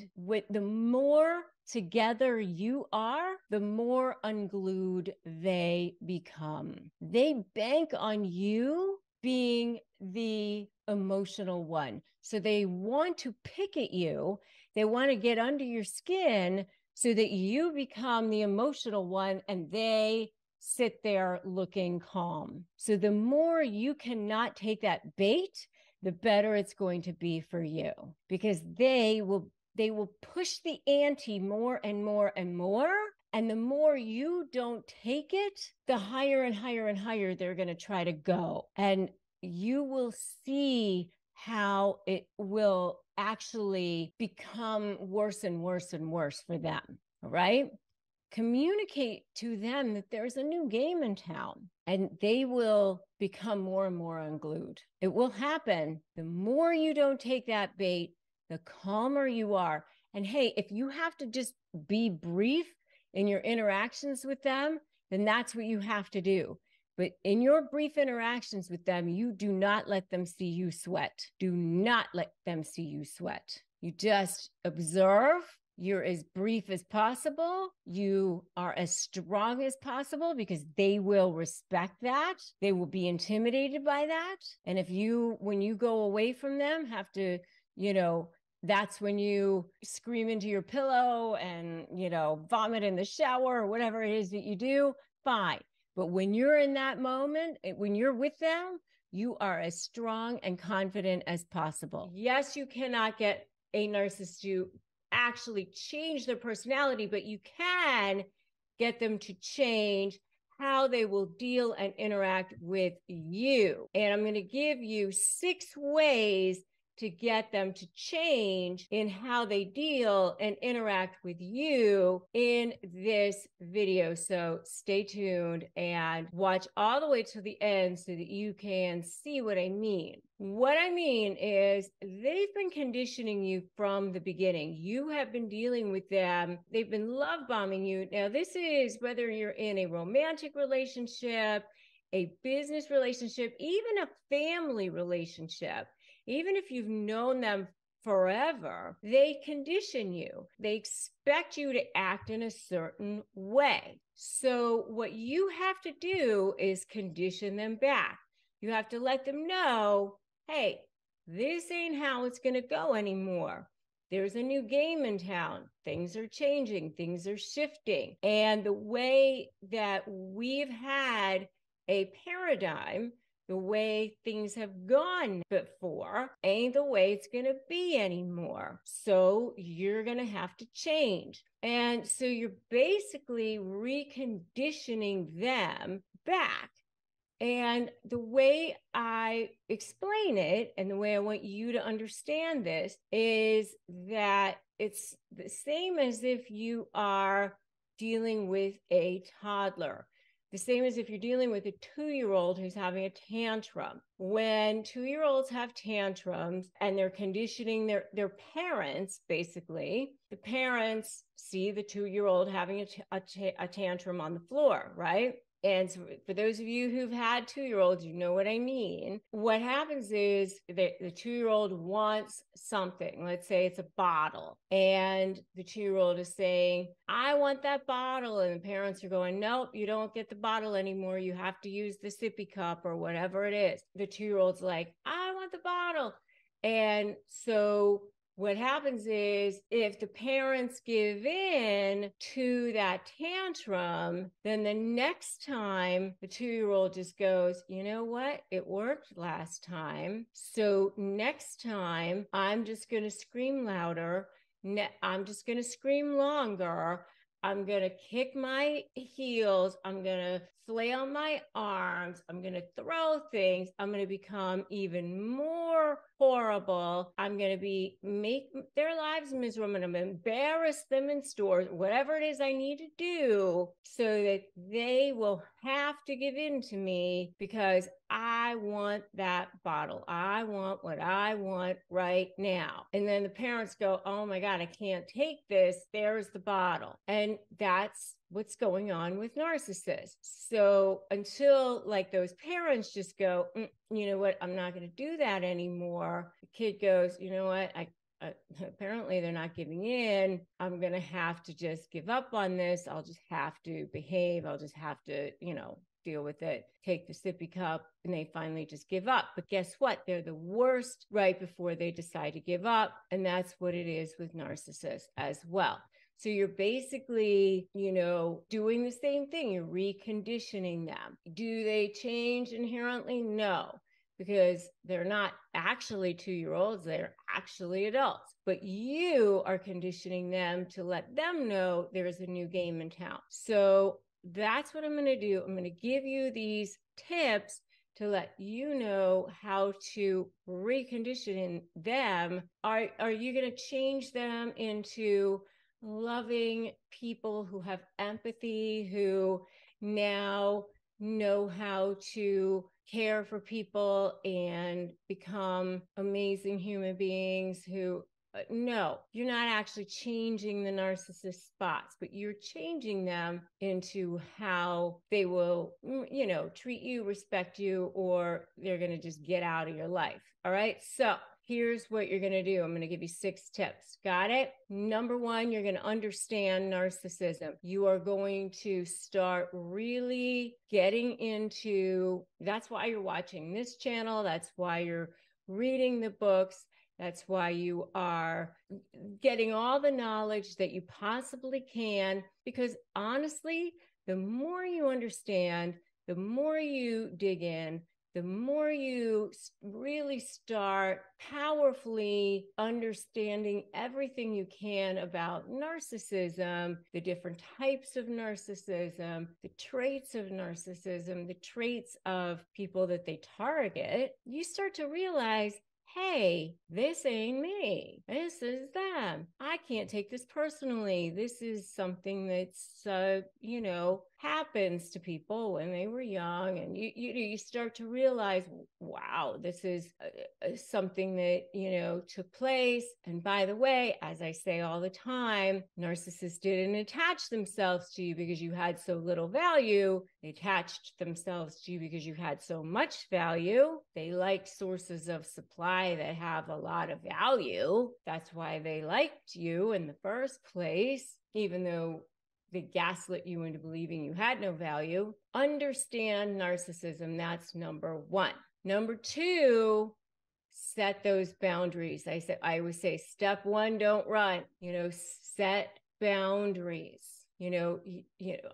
the more together you are, the more unglued they become. They bank on you being the emotional one. So they want to pick at you. They want to get under your skin so that you become the emotional one and they sit there looking calm. So the more you cannot take that bait, the better it's going to be for you, because they will push the ante more and more and more. And the more you don't take it, the higher and higher and higher they're going to try to go. And you will see how it will actually become worse and worse and worse for them. All right? Communicate to them that there's a new game in town, and they will become more and more unglued. It will happen. The more you don't take that bait, the calmer you are. And hey, if you have to just be brief in your interactions with them, then that's what you have to do. But in your brief interactions with them, you do not let them see you sweat. Do not let them see you sweat. You just observe. You're as brief as possible. You are as strong as possible, because they will respect that. They will be intimidated by that. And when you go away from them, have to, that's when you scream into your pillow and, vomit in the shower or whatever it is that you do, fine. But when you're in that moment, when you're with them, you are as strong and confident as possible. Yes, you cannot get a narcissist to actually change their personality, but you can get them to change how they will deal and interact with you. And I'm going to give you 6 ways to get them to change in how they deal and interact with you in this video. So stay tuned and watch all the way to the end so that you can see what I mean. What I mean is they've been conditioning you from the beginning. You have been dealing with them. They've been love bombing you. Now, this is whether you're in a romantic relationship, a business relationship, even a family relationship. Even if you've known them forever, they condition you. They expect you to act in a certain way. So what you have to do is condition them back. You have to let them know, hey, this ain't how it's going to go anymore. There's a new game in town. Things are changing. Things are shifting. And the way that we've had a paradigm, the way things have gone before, ain't the way it's going to be anymore. So you're going to have to change. And so you're basically reconditioning them back. And the way I explain it, and the way I want you to understand this, is that it's the same as if you are dealing with a toddler. The same as if you're dealing with a 2-year-old who's having a tantrum. When 2-year-olds have tantrums and they're conditioning their parents, basically, the parents see the 2-year-old having a tantrum on the floor, right? And so for those of you who've had 2-year-olds, you know what I mean. What happens is the 2-year-old wants something. Let's say it's a bottle. And the 2-year-old is saying, I want that bottle. And the parents are going, nope, you don't get the bottle anymore. You have to use the sippy cup or whatever it is. The 2-year-old's like, I want the bottle. And so what happens is if the parents give in to that tantrum, then the next time the 2-year-old just goes, you know what? It worked last time. So next time I'm just going to scream louder. I'm just going to scream longer. I'm going to kick my heels. I'm going to flail my arms. I'm going to throw things. I'm going to become even more horrible. I'm going to make their lives miserable. I'm going to embarrass them in stores, whatever it is I need to do so that they will have to give in to me, because I want that bottle. I want what I want right now. And then the parents go, oh my God, I can't take this. There's the bottle. And that's what's going on with narcissists. So until like those parents just go, you know what, I'm not going to do that anymore. The kid goes, you know what, apparently they're not giving in. I'm going to have to just give up on this. I'll just have to behave. I'll just have to, deal with it, take the sippy cup, and they finally just give up. But guess what? They're the worst right before they decide to give up. And that's what it is with narcissists as well. So you're basically, doing the same thing. You're reconditioning them. Do they change inherently? No, because they're not actually 2-year-olds. They're actually adults. But you are conditioning them to let them know there's a new game in town. So that's what I'm going to do. I'm going to give you these tips to let you know how to recondition them. Are you going to change them into loving people who have empathy, who now know how to care for people and become amazing human beings who no, you're not actually changing the narcissist spots, but you're changing them into how they will, treat you, respect you, or they're going to just get out of your life. All right. So here's what you're going to do. I'm going to give you 6 tips. Got it? Number 1, you're going to understand narcissism. You are going to start really getting into, that's why you're watching this channel. That's why you're reading the books. That's why you are getting all the knowledge that you possibly can, because honestly, the more you understand, the more you dig in, the more you really start powerfully understanding everything you can about narcissism, the different types of narcissism, the traits of narcissism, the traits of people that they target, you start to realize, hey, this ain't me. This is them. I can't take this personally. This is something that's, happens to people when they were young. And you start to realize, wow, this is something that, took place. And by the way, as I say all the time, narcissists didn't attach themselves to you because you had so little value. They attached themselves to you because you had so much value. They like sources of supply that have a lot of value. That's why they liked you in the first place, even though they gaslit you into believing you had no value. Understand narcissism. That's number 1. Number 2, set those boundaries. I always say, step 1, don't run. Set boundaries.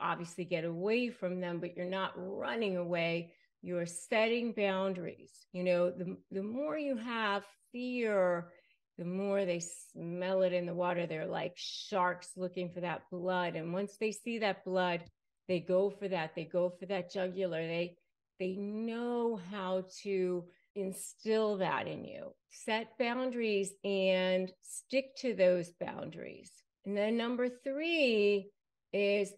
Obviously get away from them, but you're not running away. You're setting boundaries. The more you have fear, the more they smell it in the water. They're like sharks looking for that blood. And once they see that blood, they go for that. They go for that jugular. They know how to instill that in you. Set boundaries and stick to those boundaries. And then number 3 is,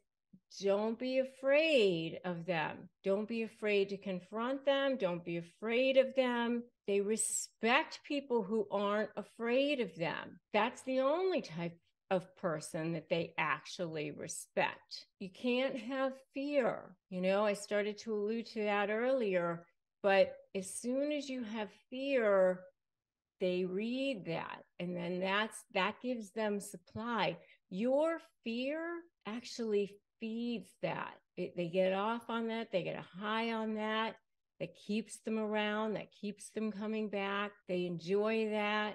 don't be afraid of them. Don't be afraid to confront them. Don't be afraid of them. They respect people who aren't afraid of them. That's the only type of person that they actually respect. You can't have fear. I started to allude to that earlier, but as soon as you have fear, they read that, and then that gives them supply. Your fear actually feeds that. They get off on that. They get a high on that. That keeps them around. That keeps them coming back. They enjoy that.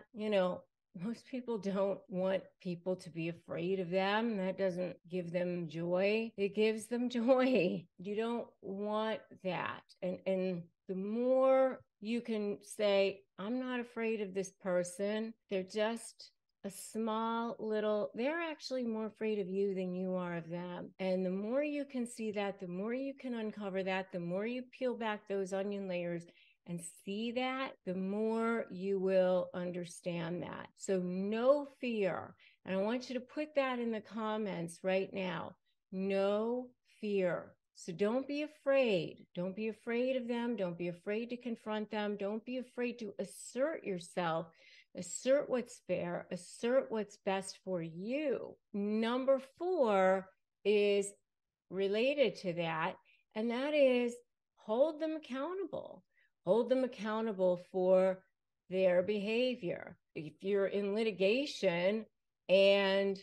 Most people don't want people to be afraid of them. That doesn't give them joy. It gives them joy. You don't want that. And the more you can say, I'm not afraid of this person. They're just a small little, they're actually more afraid of you than you are of them. And the more you can see that, the more you can uncover that, the more you peel back those onion layers and see that, the more you will understand that. So no fear. And I want you to put that in the comments right now. No fear. So don't be afraid. Don't be afraid of them. Don't be afraid to confront them. Don't be afraid to assert yourself, assert what's fair, assert what's best for you. Number 4 is related to that, and that is hold them accountable. Hold them accountable for their behavior. If you're in litigation and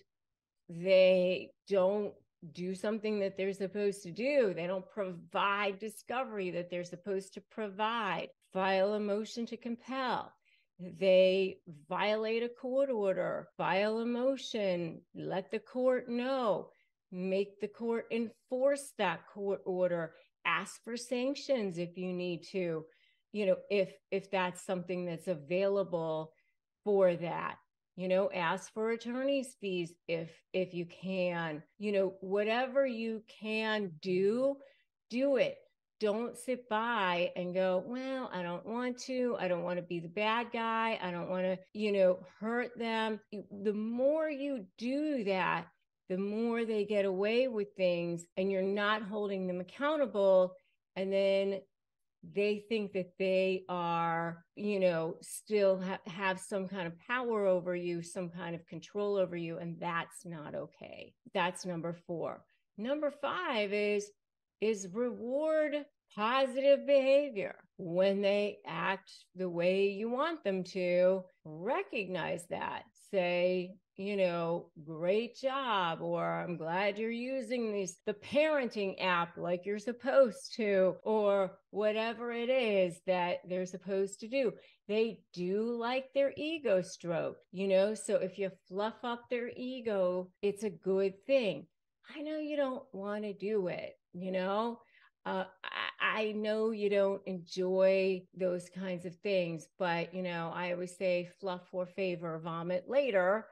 they don't do something that they're supposed to do, they don't provide discovery that they're supposed to provide, file a motion to compel, they violate a court order, file a motion, let the court know, make the court enforce that court order, ask for sanctions if you need to, if that's something that's available for that. Ask for attorney's fees if you can. Whatever you can do it. Don't sit by and go, well, I don't want to be the bad guy. I don't want to, hurt them. The more you do that, the more they get away with things, and you're not holding them accountable. And then they think that they are, still have some kind of power over you, some kind of control over you. And that's not okay. That's number 4. Number 5 is reward positive behavior. When they act the way you want them to, recognize that. Say, great job, or I'm glad you're using the parenting app like you're supposed to, or whatever it is that they're supposed to do. They do like their ego stroked, so if you fluff up their ego, it's a good thing. I know you don't want to do it, I know you don't enjoy those kinds of things, but, I always say fluff for favor, vomit later,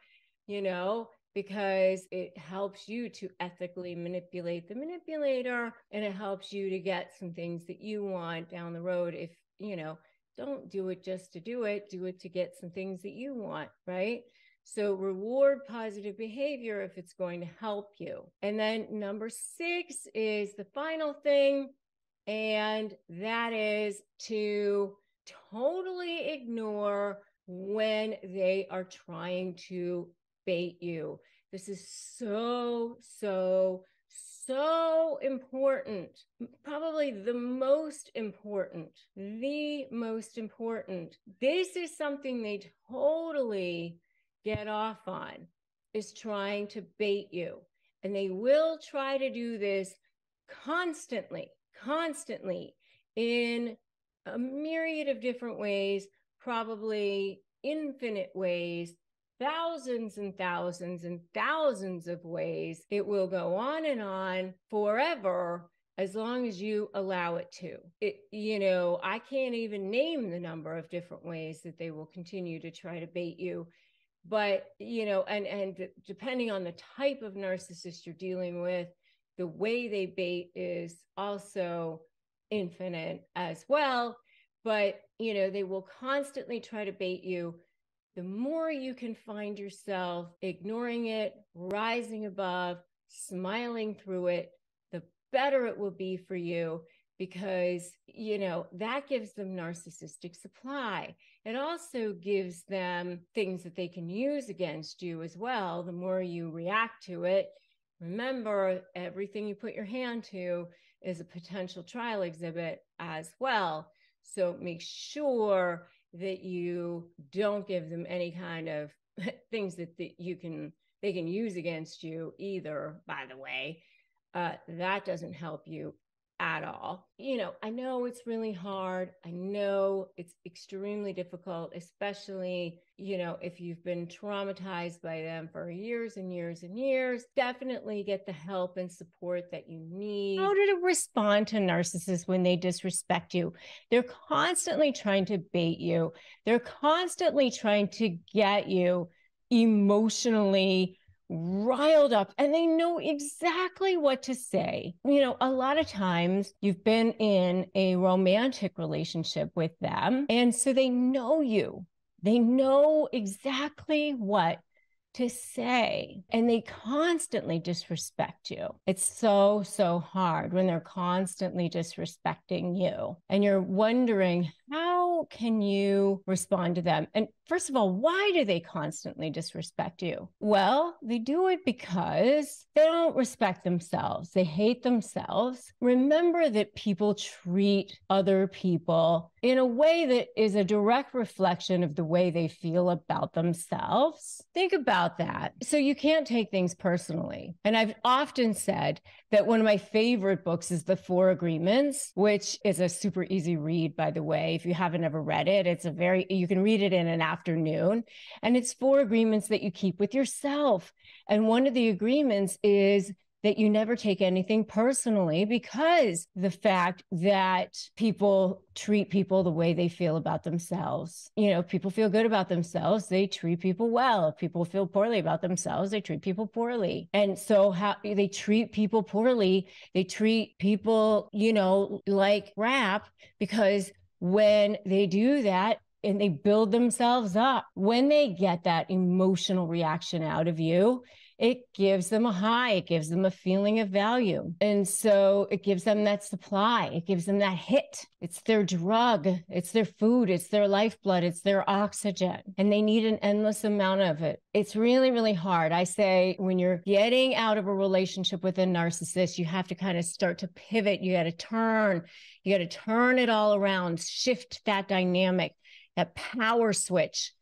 because it helps you to ethically manipulate the manipulator, and it helps you to get some things that you want down the road. If, don't do it just to do it to get some things that you want, right? So reward positive behavior if it's going to help you. And then number 6 is the final thing, and that is to totally ignore when they are trying to bait you. This is so important. Probably the most important. This is something they totally get off on, is trying to bait you. And they will try to do this constantly in a myriad of different ways, probably infinite ways, thousands and thousands and thousands of ways. It will go on and on forever, as long as you allow it to. I can't even name the number of different ways that they will continue to try to bait you. But, and depending on the type of narcissist you're dealing with, the way they bait is also infinite as well. But, they will constantly try to bait you. The more you can find yourself ignoring it, rising above, smiling through it, the better it will be for you, because, that gives them narcissistic supply. It also gives them things that they can use against you as well. The more you react to it, remember, everything you put your hand to is a potential trial exhibit as well. So make sure that you don't give them any kind of things that they can use against you either, by the way. That doesn't help you at all. I know it's really hard. I know it's extremely difficult, especially, if you've been traumatized by them for years and years and years. Definitely get the help and support that you need. How to respond to narcissists when they disrespect you. They're constantly trying to bait you. They're constantly trying to get you emotionally riled up, and they know exactly what to say. A lot of times you've been in a romantic relationship with them, and so they know you. They know exactly what to say, and they constantly disrespect you. It's so, so hard when they're constantly disrespecting you. And you're wondering, how can you respond to them? And first of all, why do they constantly disrespect you? Well, they do it because they don't respect themselves. They hate themselves. Remember that people treat other people in a way that is a direct reflection of the way they feel about themselves. Think about that. So you can't take things personally. And I've often said that one of my favorite books is The 4 Agreements, which is a super easy read, by the way. If you haven't ever read it, you can read it in an afternoon. And it's 4 agreements that you keep with yourself. And one of the agreements is that you never take anything personally, because the fact that people treat people the way they feel about themselves. You know, people feel good about themselves, they treat people well. If people feel poorly about themselves, they treat people poorly. And so how they treat people poorly, they treat people, like crap, because when they do that, and they build themselves up, when they get that emotional reaction out of you, it gives them a high, it gives them a feeling of value. And so it gives them that supply, it gives them that hit. It's their drug, it's their food, it's their lifeblood, it's their oxygen, and they need an endless amount of it. It's really, really hard. I say when you're getting out of a relationship with a narcissist, you have to kind of start to pivot. You got to turn it all around, shift that dynamic, that power switch.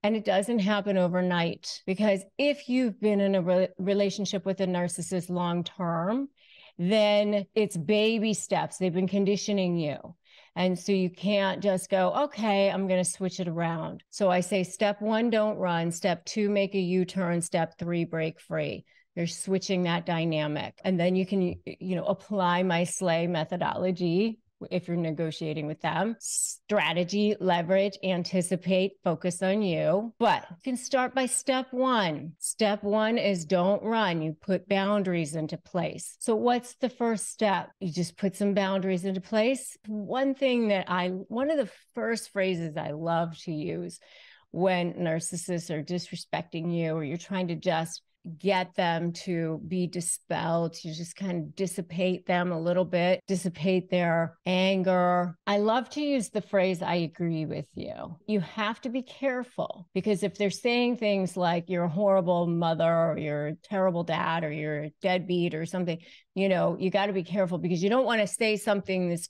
And it doesn't happen overnight, because if you've been in a relationship with a narcissist long term, then it's baby steps. They've been conditioning you. And so you can't just go, okay, I'm going to switch it around. So I say, step 1, don't run. Step 2, make a U-turn. Step 3, break free. You're switching that dynamic. And then you can, apply my SLAY methodology if you're negotiating with them. Strategy, leverage, anticipate, focus on you. But you can start by step 1. Step 1 is don't run. You put boundaries into place. So what's the first step? You just put some boundaries into place. One of the first phrases I love to use when narcissists are disrespecting you, or you're trying to just get them to be dispelled, to just kind of dissipate them a little bit, dissipate their anger. I love to use the phrase, I agree with you. You have to be careful, because if they're saying things like you're a horrible mother, or you're a terrible dad, or you're a deadbeat or something, you got to be careful, because you don't want to say something that's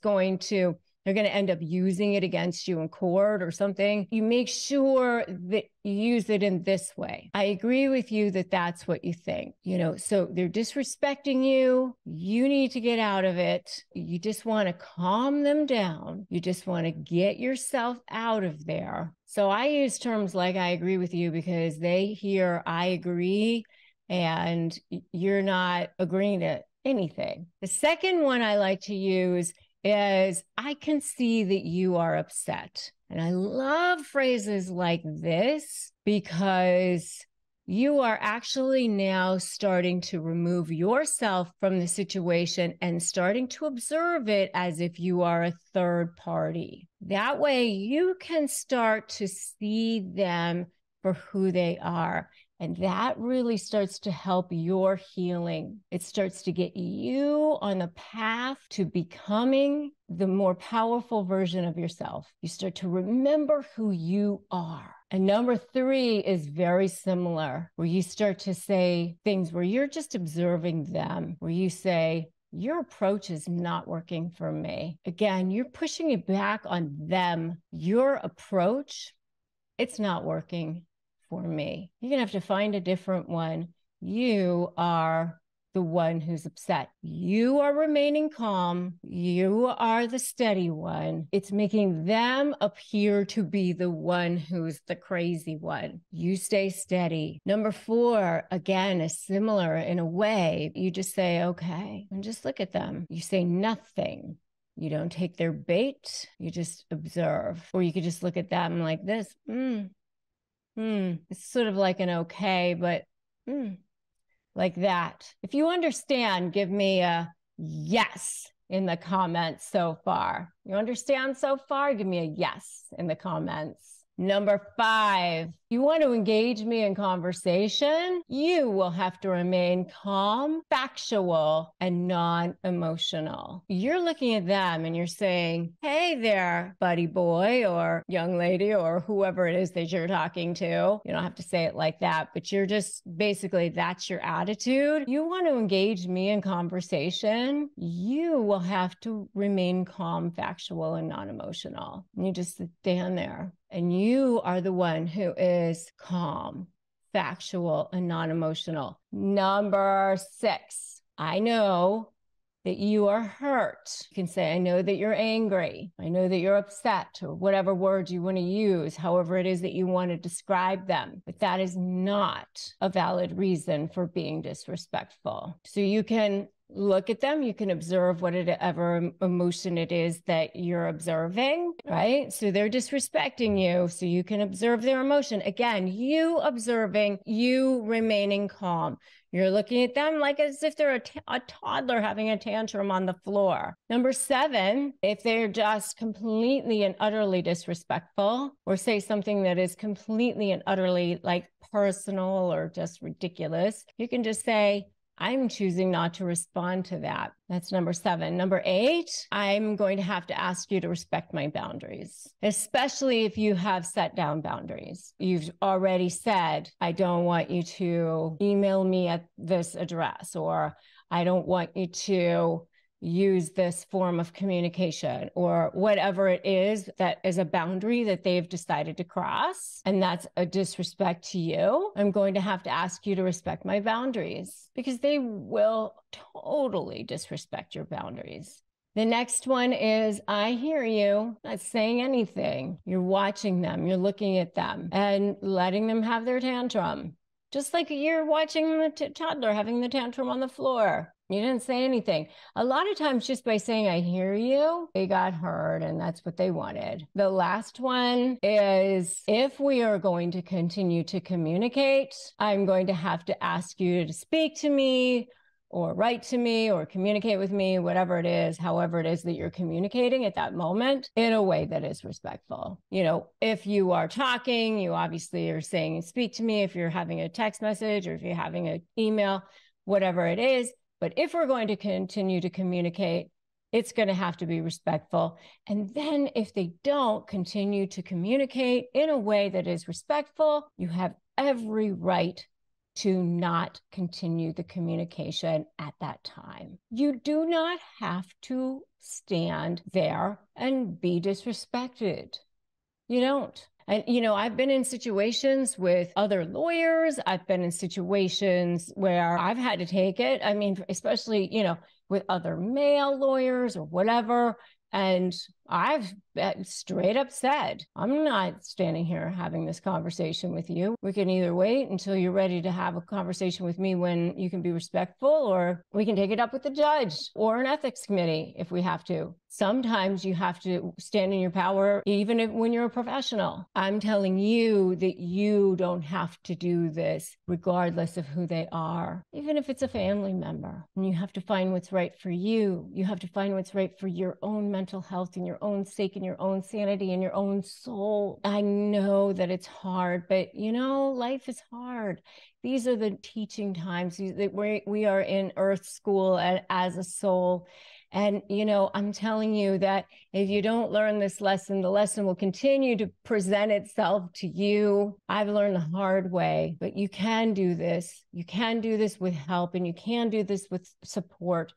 they're going to end up using it against you in court or something. You make sure that you use it in this way. I agree with you that that's what you think. So they're disrespecting you. You need to get out of it. You just want to calm them down. You just want to get yourself out of there. So I use terms like I agree with you, because they hear I agree and you're not agreeing to anything. The second one I like to use is I can see that you are upset. And I love phrases like this, because you are actually now starting to remove yourself from the situation and starting to observe it as if you are a third party. That way you can start to see them for who they are. And that really starts to help your healing. It starts to get you on the path to becoming the more powerful version of yourself. You start to remember who you are. And number 3 is very similar, where you start to say things where you're just observing them, where you say, your approach is not working for me. Again, you're pushing it back on them. Your approach, it's not working for me. You're going to have to find a different one. You are the one who's upset. You are remaining calm. You are the steady one. It's making them appear to be the one who's the crazy one. You stay steady. Number 4, again, is similar in a way. You just say, okay, and just look at them. You say nothing. You don't take their bait. You just observe. Or you could just look at them like this. It's sort of like an okay, but like that. If you understand, give me a yes in the comments so far. You understand so far? Give me a yes in the comments. Number 5, you want to engage me in conversation? You will have to remain calm, factual, and non-emotional. You're looking at them and you're saying, hey there, buddy boy or young lady or whoever it is that you're talking to. You don't have to say it like that, but you're just basically, that's your attitude. You want to engage me in conversation? You will have to remain calm, factual, and non-emotional. You just stand there. And you are the one who is calm, factual, and non-emotional. Number 6, I know that you are hurt. You can say, I know that you're angry. I know that you're upset, or whatever word you want to use, however it is that you want to describe them. But that is not a valid reason for being disrespectful. So you can look at them, you can observe whatever emotion it is that you're observing, right? So they're disrespecting you, so you can observe their emotion. Again, you observing, you remaining calm. You're looking at them like as if they're a toddler having a tantrum on the floor. Number 7, if they're just completely and utterly disrespectful, or say something that is completely and utterly like personal or just ridiculous, you can just say, I'm choosing not to respond to that. That's number 7. Number 8, I'm going to have to ask you to respect my boundaries, especially if you have set down boundaries. You've already said, I don't want you to email me at this address, or I don't want you to use this form of communication, or whatever it is that is a boundary that they've decided to cross, and that's a disrespect to you. I'm going to have to ask you to respect my boundaries, because they will totally disrespect your boundaries. The next one is, I hear you, not saying anything. You're watching them, you're looking at them and letting them have their tantrum. Just like you're watching the toddler having the tantrum on the floor. You didn't say anything. A lot of times just by saying, I hear you, they got heard, and that's what they wanted. The last one is, if we are going to continue to communicate, I'm going to have to ask you to speak to me, or write to me, or communicate with me, whatever it is, however it is that you're communicating at that moment, in a way that is respectful. You know, if you are talking, you obviously are saying, speak to me. If you're having a text message, or if you're having an email, whatever it is. But if we're going to continue to communicate, it's going to have to be respectful. And then if they don't continue to communicate in a way that is respectful, you have every right to not continue the communication at that time. You do not have to stand there and be disrespected. You don't. And, you know, I've been in situations with other lawyers. I've been in situations where I've had to take it. I mean, especially, you know, with other male lawyers or whatever. And I've straight up said, I'm not standing here having this conversation with you. We can either wait until you're ready to have a conversation with me when you can be respectful, or we can take it up with the judge or an ethics committee if we have to. Sometimes you have to stand in your power, even when you're a professional. I'm telling you that you don't have to do this regardless of who they are, even if it's a family member. And you have to find what's right for you. You have to find what's right for your own mental health and your own sake and your own sanity and your own soul. I know that it's hard, but you know, life is hard. These are the teaching times that we are in earth school as a soul. And, you know, I'm telling you that if you don't learn this lesson, the lesson will continue to present itself to you. I've learned the hard way, but you can do this. You can do this with help, and you can do this with support.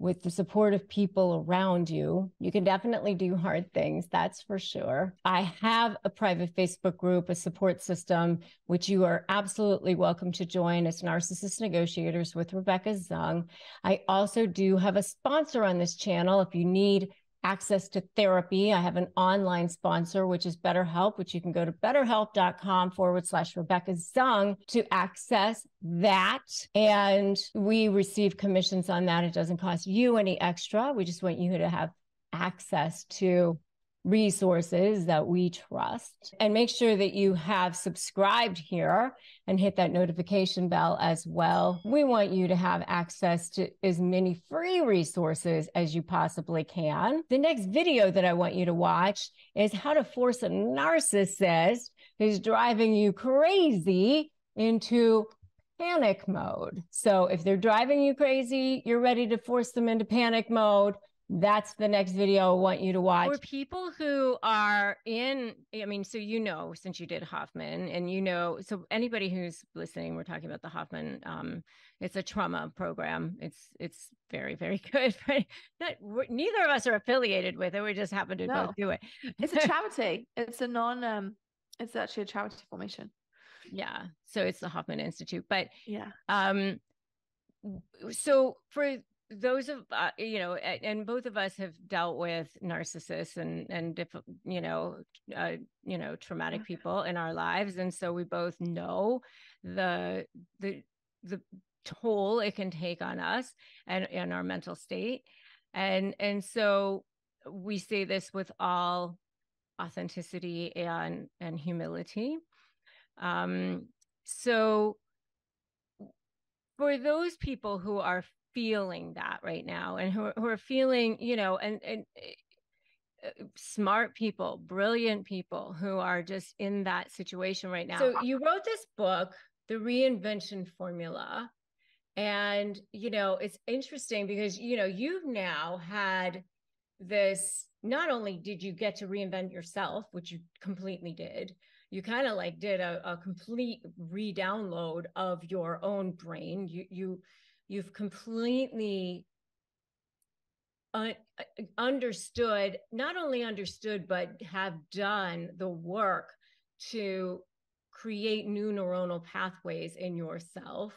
With the support of people around you. You can definitely do hard things, that's for sure. I have a private Facebook group, a support system, which you are absolutely welcome to join. It's Narcissist Negotiators with Rebecca Zung. I also do have a sponsor on this channel. If you need access to therapy, I have an online sponsor, which is BetterHelp, which you can go to betterhelp.com/Rebecca Zung to access that. And we receive commissions on that. It doesn't cost you any extra. We just want you to have access to resources that we trust. And make sure that you have subscribed here and hit that notification bell as well. We want you to have access to as many free resources as you possibly can. The next video that I want you to watch is how to force a narcissist who's driving you crazy into panic mode. So if they're driving you crazy, you're ready to force them into panic mode. That's the next video I want you to watch. For people who are in, I mean, so since you did Hoffman, and so anybody who's listening, we're talking about the Hoffman. It's a trauma program. It's very, very good. Right? Neither of us are affiliated with it. We just happen to both do it. It's a charity. It's it's actually a charity formation. Yeah. So it's the Hoffman Institute. But yeah. So for those of and both of us have dealt with narcissists and traumatic people in our lives, and so we both know the toll it can take on us and our mental state, and so we say this with all authenticity and humility. So for those people who are feeling that right now, and who are feeling, and smart people, brilliant people who are just in that situation right now. So you wrote this book, The Reinvention Formula, and, it's interesting because, you've now had this, not only did you get to reinvent yourself, which you completely did, you kind of like did a complete re-download of your own brain. You've completely not only understood, but have done the work to create new neuronal pathways in yourself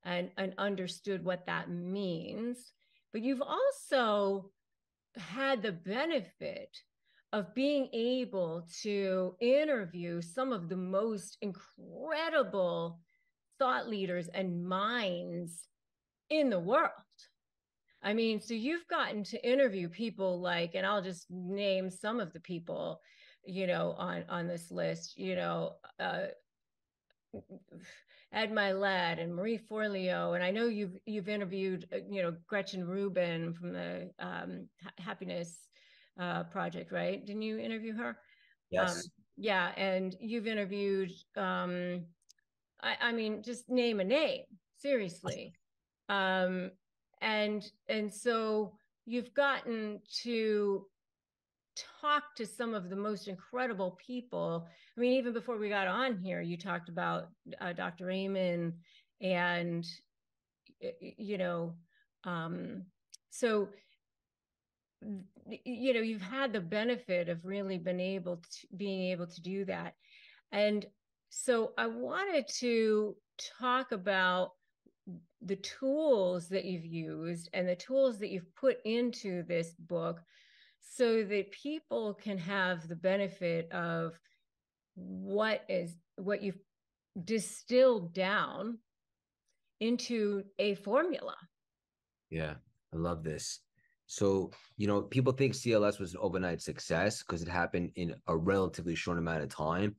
and understood what that means. But you've also had the benefit of being able to interview some of the most incredible thought leaders and minds in the world. I mean, so you've gotten to interview people like, and I'll just name some of the people, on this list, Ed Milet and Marie Forleo, and I know you've interviewed, Gretchen Rubin from the Happiness Project, right? Didn't you interview her? Yes. Yeah, and you've interviewed, I mean, just name a name, seriously. And so you've gotten to talk to some of the most incredible people. I mean, even before we got on here, you talked about Dr. Amen, and so you've had the benefit of really being able to do that. And so I wanted to talk about the tools that you've used and the tools that you've put into this book so that people can have the benefit of what you've distilled down into a formula. Yeah, I love this. So, people think CLS was an overnight success because it happened in a relatively short amount of time.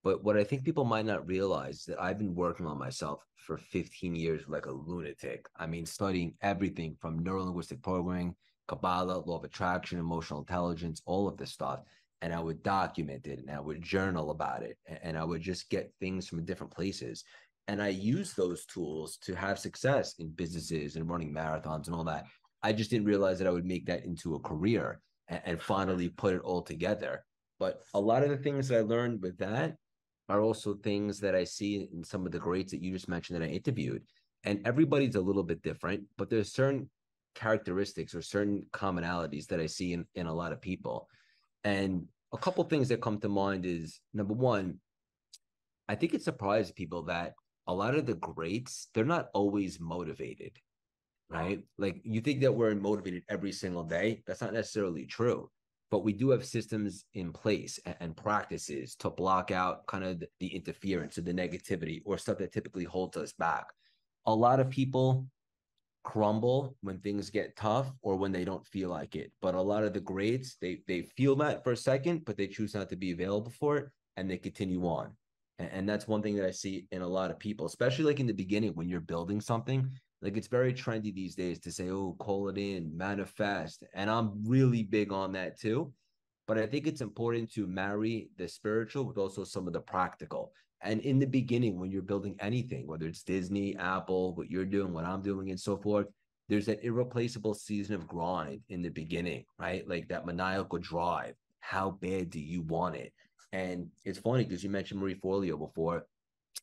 But what I think people might not realize is that I've been working on myself for 15 years like a lunatic. I mean, studying everything from neurolinguistic programming, Kabbalah, law of attraction, emotional intelligence, all of this stuff. And I would document it and I would journal about it. And I would just get things from different places. And I use those tools to have success in businesses and running marathons and all that. I just didn't realize that I would make that into a career and finally put it all together. But a lot of the things that I learned with that are also things that I see in some of the greats that you just mentioned that I interviewed. And everybody's a little bit different, but there's certain characteristics or certain commonalities that I see in a lot of people. And a couple things that come to mind is, number one, I think it surprises people that a lot of the greats, they're not always motivated, right? Like you think that we're motivated every single day. That's not necessarily true. But we do have systems in place and practices to block out kind of the interference or the negativity or stuff that typically holds us back. A lot of people, crumble when things get tough or when they don't feel like it. But a lot of the greats, they feel that for a second, but they choose not to be available for it, and they continue on. And that's one thing that I see in a lot of people, especially like in the beginning when you're building something. Like it's very trendy these days to say, oh, call it in, manifest. And I'm really big on that too. But I think it's important to marry the spiritual with also some of the practical. And in the beginning, when you're building anything, whether it's Disney, Apple, what you're doing, what I'm doing, and so forth, there's that irreplaceable season of grind in the beginning, right? Like that maniacal drive. How bad do you want it? And it's funny because you mentioned Marie Forleo before,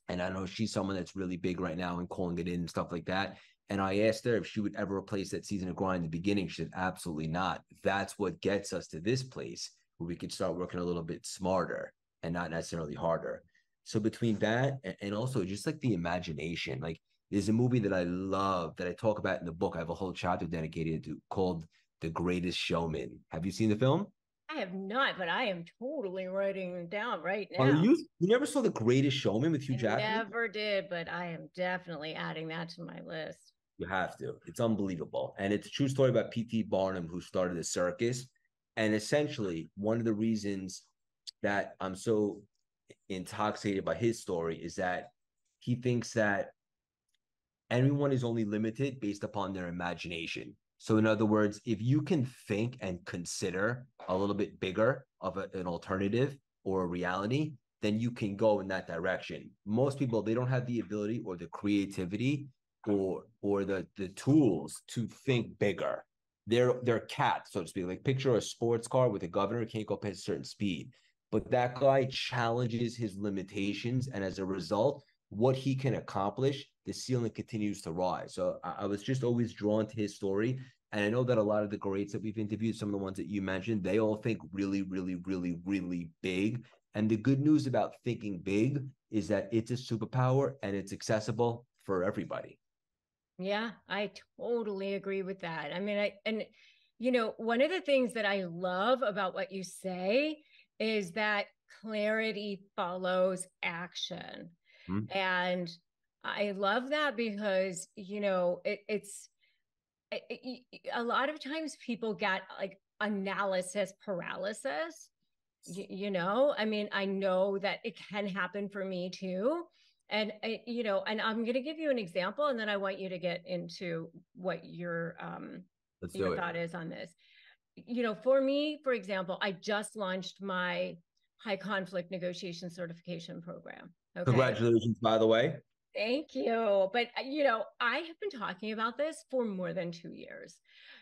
and I know she's someone that's really big right now and calling it in and stuff like that. And I asked her if she would ever replace that season of grind in the beginning. She said, absolutely not. That's what gets us to this place where we could start working a little bit smarter and not necessarily harder. So between that and also just like the imagination, like there's a movie that I love that I talk about in the book. I have a whole chapter dedicated to called The Greatest Showman. Have you seen the film? I have not, but I am totally writing them down right Are now. you never saw The Greatest Showman with Hugh Jackman? Never did, but I am definitely adding that to my list. You have to. It's unbelievable. And it's a true story about P.T. Barnum, who started a circus. And essentially, one of the reasons that I'm so intoxicated by his story is that he thinks that everyone is only limited based upon their imagination. So, in other words, if you can think and consider a little bit bigger of an alternative or a reality, then you can go in that direction. Most people, they don't have the ability or the creativity or the tools to think bigger. They're cats, so to speak. Like picture a sports car with a governor can't go past a certain speed, but that guy challenges his limitations, and as a result, what he can accomplish, the ceiling continues to rise. So I was just always drawn to his story. And I know that a lot of the greats that we've interviewed, some of the ones that you mentioned, they all think really, really, really, really big. And the good news about thinking big is that it's a superpower and it's accessible for everybody. Yeah, I totally agree with that. I mean, one of the things that I love about what you say is that clarity follows action. Hmm. And I love that because, a lot of times people get like analysis paralysis. I mean, I know that it can happen for me too. And and I'm going to give you an example, and then I want you to get into what Let's do your it. thought is on this. For me, for example, I just launched my high conflict negotiation certification program. Okay. Congratulations, by the way. Thank you. But, I have been talking about this for more than 2 years.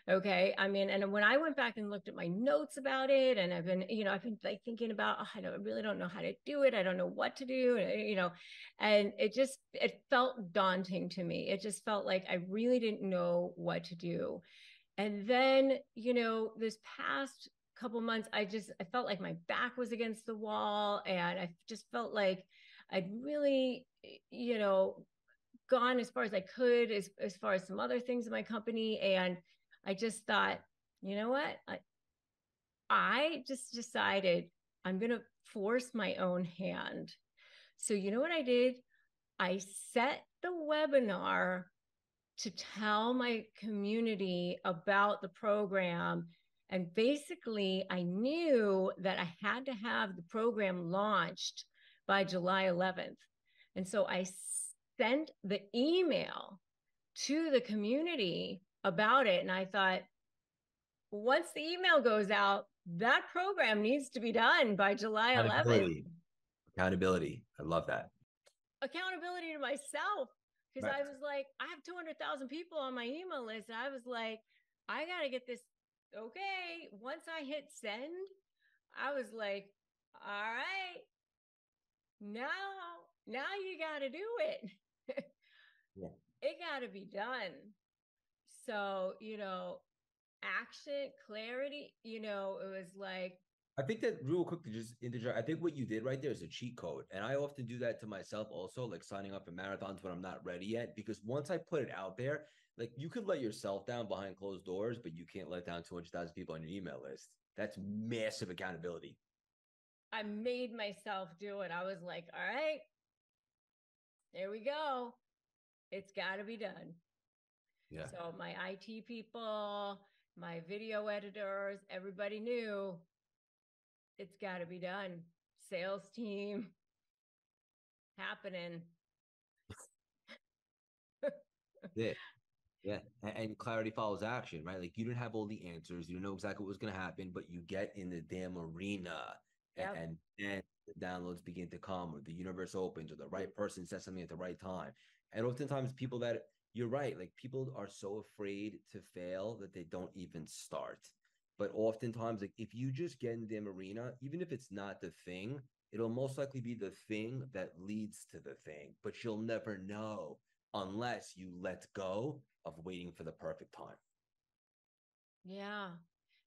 Okay. I mean, and when I went back and looked at my notes about it, and I've been like thinking about, I really don't know how to do it. I don't know what to do, and it felt daunting to me. It just felt like I really didn't know what to do. And then, this past couple months, I felt like my back was against the wall, and I just felt like I'd really, gone as far as I could, as far as some other things in my company. And I just thought, you know what? I just decided I'm going to force my own hand. So, you know what I did? I set the webinar to tell my community about the program. And basically, I knew that I had to have the program launched by July 11th. And so I sent the email to the community about it. And I thought, once the email goes out, that program needs to be done by July 11th. Accountability. I love that. Accountability to myself, because Right. I was like, I have 200,000 people on my email list. I was like, I got to get this. Okay. Once I hit send, I was like, all right, now you got to do it. Yeah. It got to be done. So, action, clarity, it was like, I think that real quick to just interject, I think what you did right there is a cheat code. And I often do that to myself also, like signing up for marathons when I'm not ready yet. Because once I put it out there, like you could let yourself down behind closed doors, but you can't let down 200,000 people on your email list. That's massive accountability. I made myself do it. I was like, all right, there we go. It's got to be done. Yeah. So my IT people, my video editors, everybody knew it's got to be done. Sales team happening. Yeah. Yeah. And clarity follows action, right? Like you didn't have all the answers. You didn't know exactly what was going to happen, but you get in the damn arena Yep. and the downloads begin to come, or the universe opens, or the right person says something at the right time. And oftentimes people that you're right, like people are so afraid to fail that they don't even start. But oftentimes, like if you just get in the damn arena, even if it's not the thing, it'll most likely be the thing that leads to the thing, but you'll never know unless you let go of waiting for the perfect time. Yeah.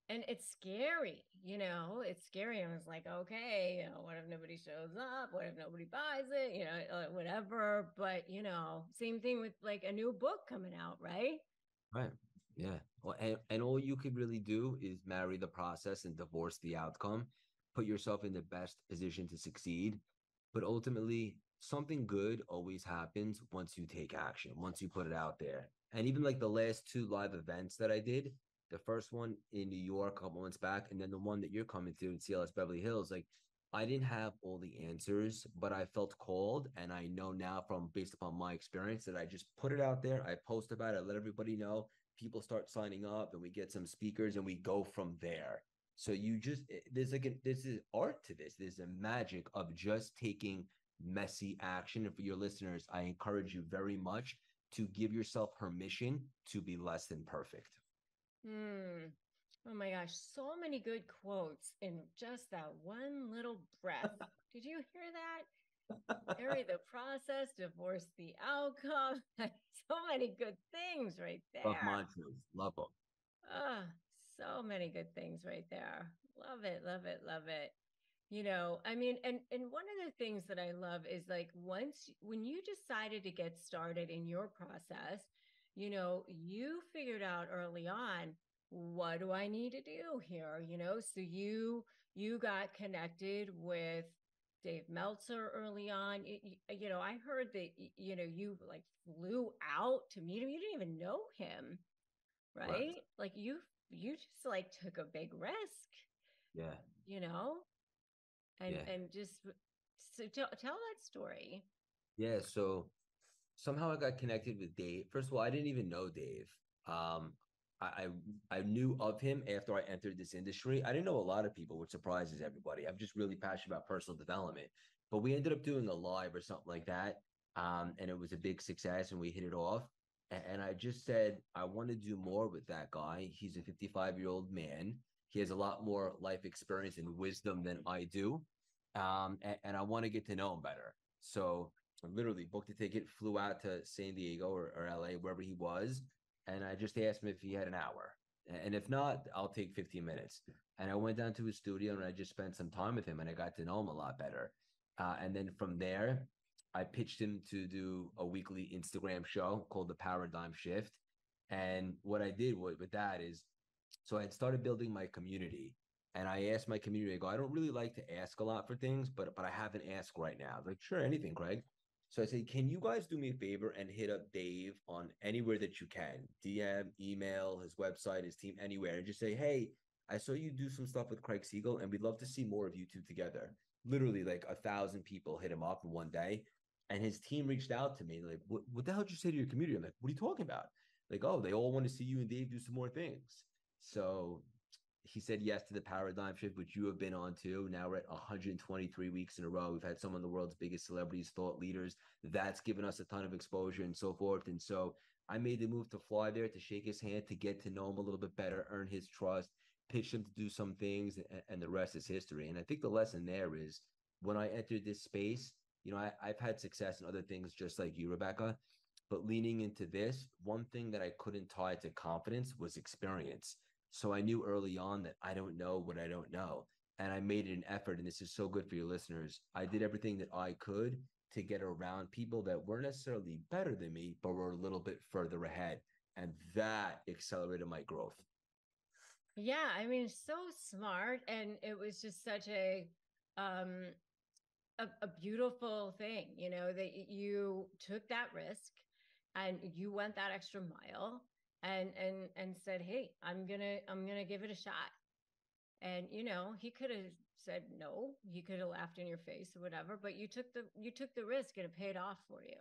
And it's scary, it's scary. I was like, okay, what if nobody shows up? What if nobody buys it? Whatever. But, same thing with like a new book coming out, right? Right. Yeah. Well, and all you could really do is marry the process and divorce the outcome. Put yourself in the best position to succeed. But ultimately, something good always happens once you take action, once you put it out there. And even like the last two live events that I did, the first one in New York a couple months back, and then the one that you're coming to in CLS Beverly Hills, like I didn't have all the answers, but I felt called. And I know now from based upon my experience that I just put it out there. I post about it, I let everybody know. People start signing up and we get some speakers and we go from there. So you just, there's is art to this. There's a magic of just taking messy action. And for your listeners, I encourage you very much to give yourself permission to be less than perfect. Oh my gosh, so many good quotes in just that one little breath. Did you hear that? Marry the process, divorce the outcome. So many good things right Love there. mantras, love them. Ah, so many good things right there. Love it, love it, love it. I mean, and one of the things that I love is like when you decided to get started in your process, you figured out early on, what do I need to do here? So you got connected with Dave Meltzer early on. I heard that you like flew out to meet him. You didn't even know him, Correct. right? Like you just like took a big risk, Yeah. you know? and Yeah. and just so tell that story. Yeah. So somehow I got connected with Dave. First of all, I didn't even know Dave. Um, I knew of him after I entered this industry. I didn't know a lot of people, which surprises everybody. I'm just really passionate about personal development. But we ended up doing a live or something like that. And it was a big success and we hit it off. And I just said, I want to do more with that guy. He's a 55-year-old man. He has a lot more life experience and wisdom than I do. And I want to get to know him better. So I literally booked a ticket, flew out to San Diego or LA, wherever he was. And I just asked him if he had an hour. And if not, I'll take 15 minutes. And I went down to his studio and I just spent some time with him and I got to know him a lot better. And then from there, I pitched him to do a weekly Instagram show called The Paradigm Shift. And what I did with that is, so I had started building my community and I asked my community, I go, I don't really like to ask a lot for things, but I have an ask right now. Like, sure, anything, Craig. So I say, can you guys do me a favor and hit up Dave on anywhere that you can? DM, email, his website, his team, anywhere, and just say, hey, I saw you do some stuff with Craig Siegel, and we'd love to see more of you two together. Literally, like 1,000 people hit him up in one day. And his team reached out to me, like, what the hell did you say to your community? I'm like, what are you talking about? Like, oh, they all want to see you and Dave do some more things. So he said yes to the paradigm shift, which you have been on too. Now we're at 123 weeks in a row. We've had some of the world's biggest celebrities, thought leaders. That's given us a ton of exposure and so forth. And so I made the move to fly there, to shake his hand, to get to know him a little bit better, earn his trust, pitch him to do some things, and the rest is history. And I think the lesson there is when I entered this space, I've had success in other things just like you, Rebecca. But leaning into this, one thing that I couldn't tie to confidence was experience. So I knew early on that I don't know what I don't know. And I made it an effort. And this is so good for your listeners. I did everything that I could to get around people that weren't necessarily better than me, but were a little bit further ahead. And that accelerated my growth. Yeah, I mean, so smart. And it was just such um a beautiful thing, that you took that risk and you went that extra mile and said, hey, I'm gonna give it a shot. And he could have said no, he could have laughed in your face or whatever, but you took the risk and it paid off for you.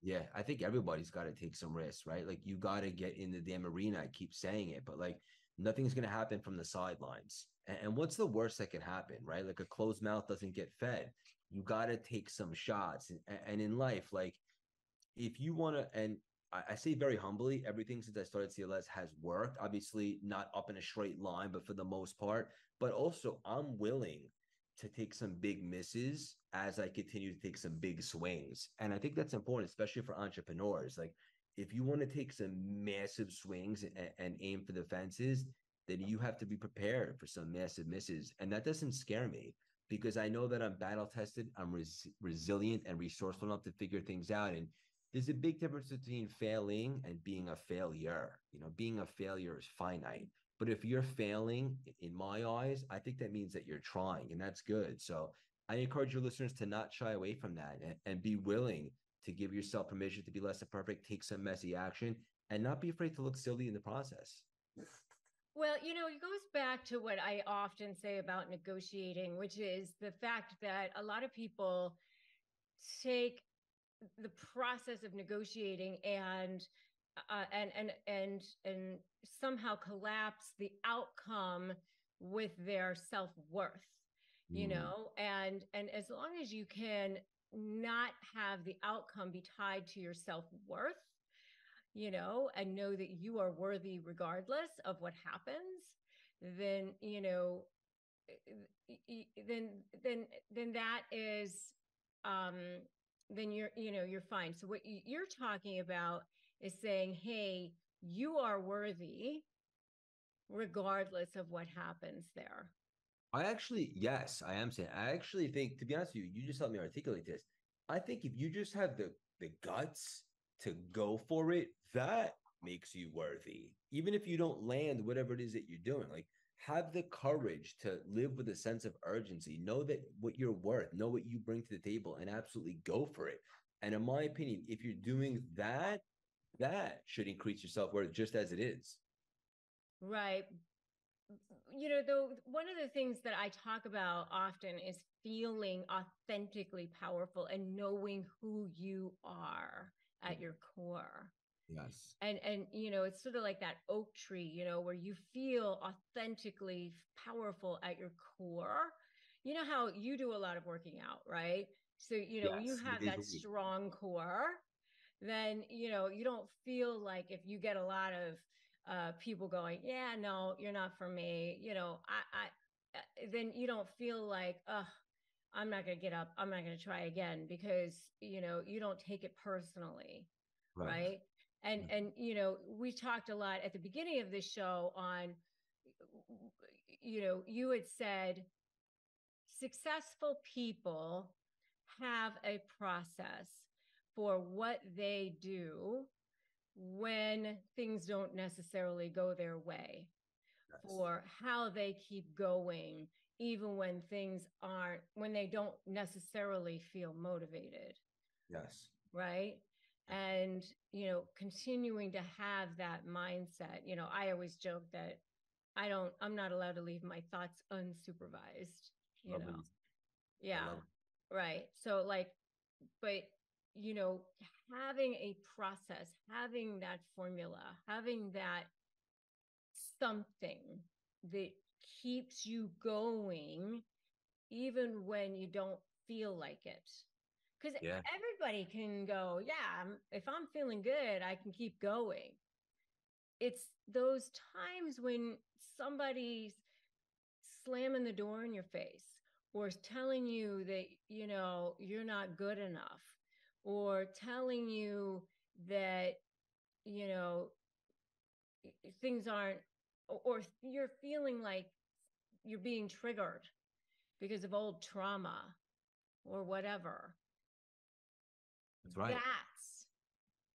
Yeah, I think everybody's got to take some risks, right? Like you got to get in the damn arena. I keep saying it, but like nothing's going to happen from the sidelines. And what's the worst that can happen, right? Like a closed mouth doesn't get fed. You got to take some shots. And in life, like if you want to, and I say very humbly, everything since I started CLS has worked. Obviously, not up in a straight line, but for the most part. But also, I'm willing to take some big misses as I continue to take some big swings. And I think that's important, especially for entrepreneurs. Like, if you want to take some massive swings and aim for the fences, then you have to be prepared for some massive misses. And that doesn't scare me because I know that I'm battle tested, I'm resilient and resourceful enough to figure things out. And there's a big difference between failing and being a failure. Being a failure is finite. But if you're failing, in my eyes, I think that means that you're trying, and that's good. So I encourage your listeners to not shy away from that and be willing to give yourself permission to be less than perfect, take some messy action, and not be afraid to look silly in the process. Well, it goes back to what I often say about negotiating, which is the fact that a lot of people take the process of negotiating and somehow collapse the outcome with their self-worth, and as long as you can not have the outcome be tied to your self-worth, and know that you are worthy regardless of what happens, then then that is then you're fine. So what you're talking about is saying, hey, you are worthy regardless of what happens there. Yes, I am saying, I actually think, to be honest with you, you just helped me articulate this. I think if you just have the guts to go for it, that makes you worthy. Even if you don't land whatever it is that you're doing, like have the courage to live with a sense of urgency, know that what you're worth, know what you bring to the table, and absolutely go for it. And in my opinion, if you're doing that, that should increase your self-worth just as it is. Right. Though one of the things that I talk about often is feeling authentically powerful and knowing who you are at your core. Yes. And it's sort of like that oak tree, where you feel authentically powerful at your core. You know how you do a lot of working out, right? So, Yes, you have that strong core, then, you don't feel like if you get a lot of people going, yeah, no, you're not for me, then you don't feel like, I'm not going to get up. I'm not going to try again because, you don't take it personally. Right. And we talked a lot at the beginning of this show on, you had said successful people have a process for what they do when things don't necessarily go their way, for how they keep going, even when when they don't necessarily feel motivated. Yes. Right. And, continuing to have that mindset, I always joke that I'm not allowed to leave my thoughts unsupervised, Yeah. Right. So but, having a process, having that formula, having that something that keeps you going, even when you don't feel like it. Because everybody can go, yeah, if I'm feeling good, I can keep going. It's those times when somebody's slamming the door in your face or telling you that, you're not good enough, or telling you that, things aren't, or you're feeling like you're being triggered because of old trauma or whatever. That's right. That's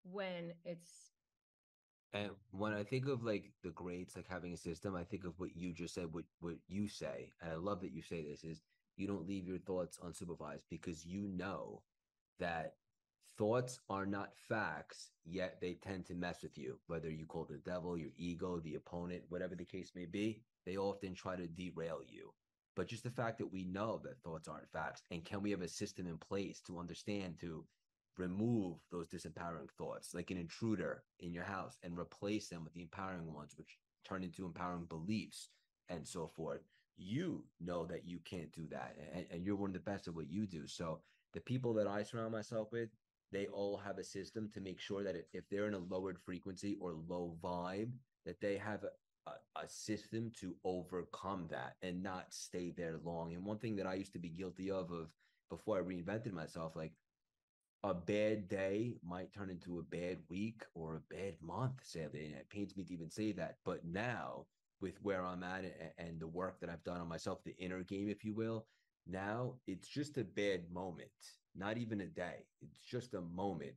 when it's. And when I think of like the greats, like having a system, I think of what you just said, what you say. And I love that you say this is you don't leave your thoughts unsupervised because you know that thoughts are not facts, yet they tend to mess with you. Whether you call it the devil, your ego, the opponent, whatever the case may be, they often try to derail you. But just the fact that we know that thoughts aren't facts, and can we have a system in place to understand, to remove those disempowering thoughts, like an intruder in your house, and replace them with the empowering ones, which turn into empowering beliefs and so forth. You know that you can't do that, and you're one of the best at what you do. So the people that I surround myself with, they all have a system to make sure that if they're in a lowered frequency or low vibe, that they have a system to overcome that and not stay there long. And one thing that I used to be guilty of before I reinvented myself, like, a bad day might turn into a bad week or a bad month, sadly. And it pains me to even say that. But now, with where I'm at and the work that I've done on myself, the inner game, if you will, now it's just a bad moment, not even a day. It's just a moment.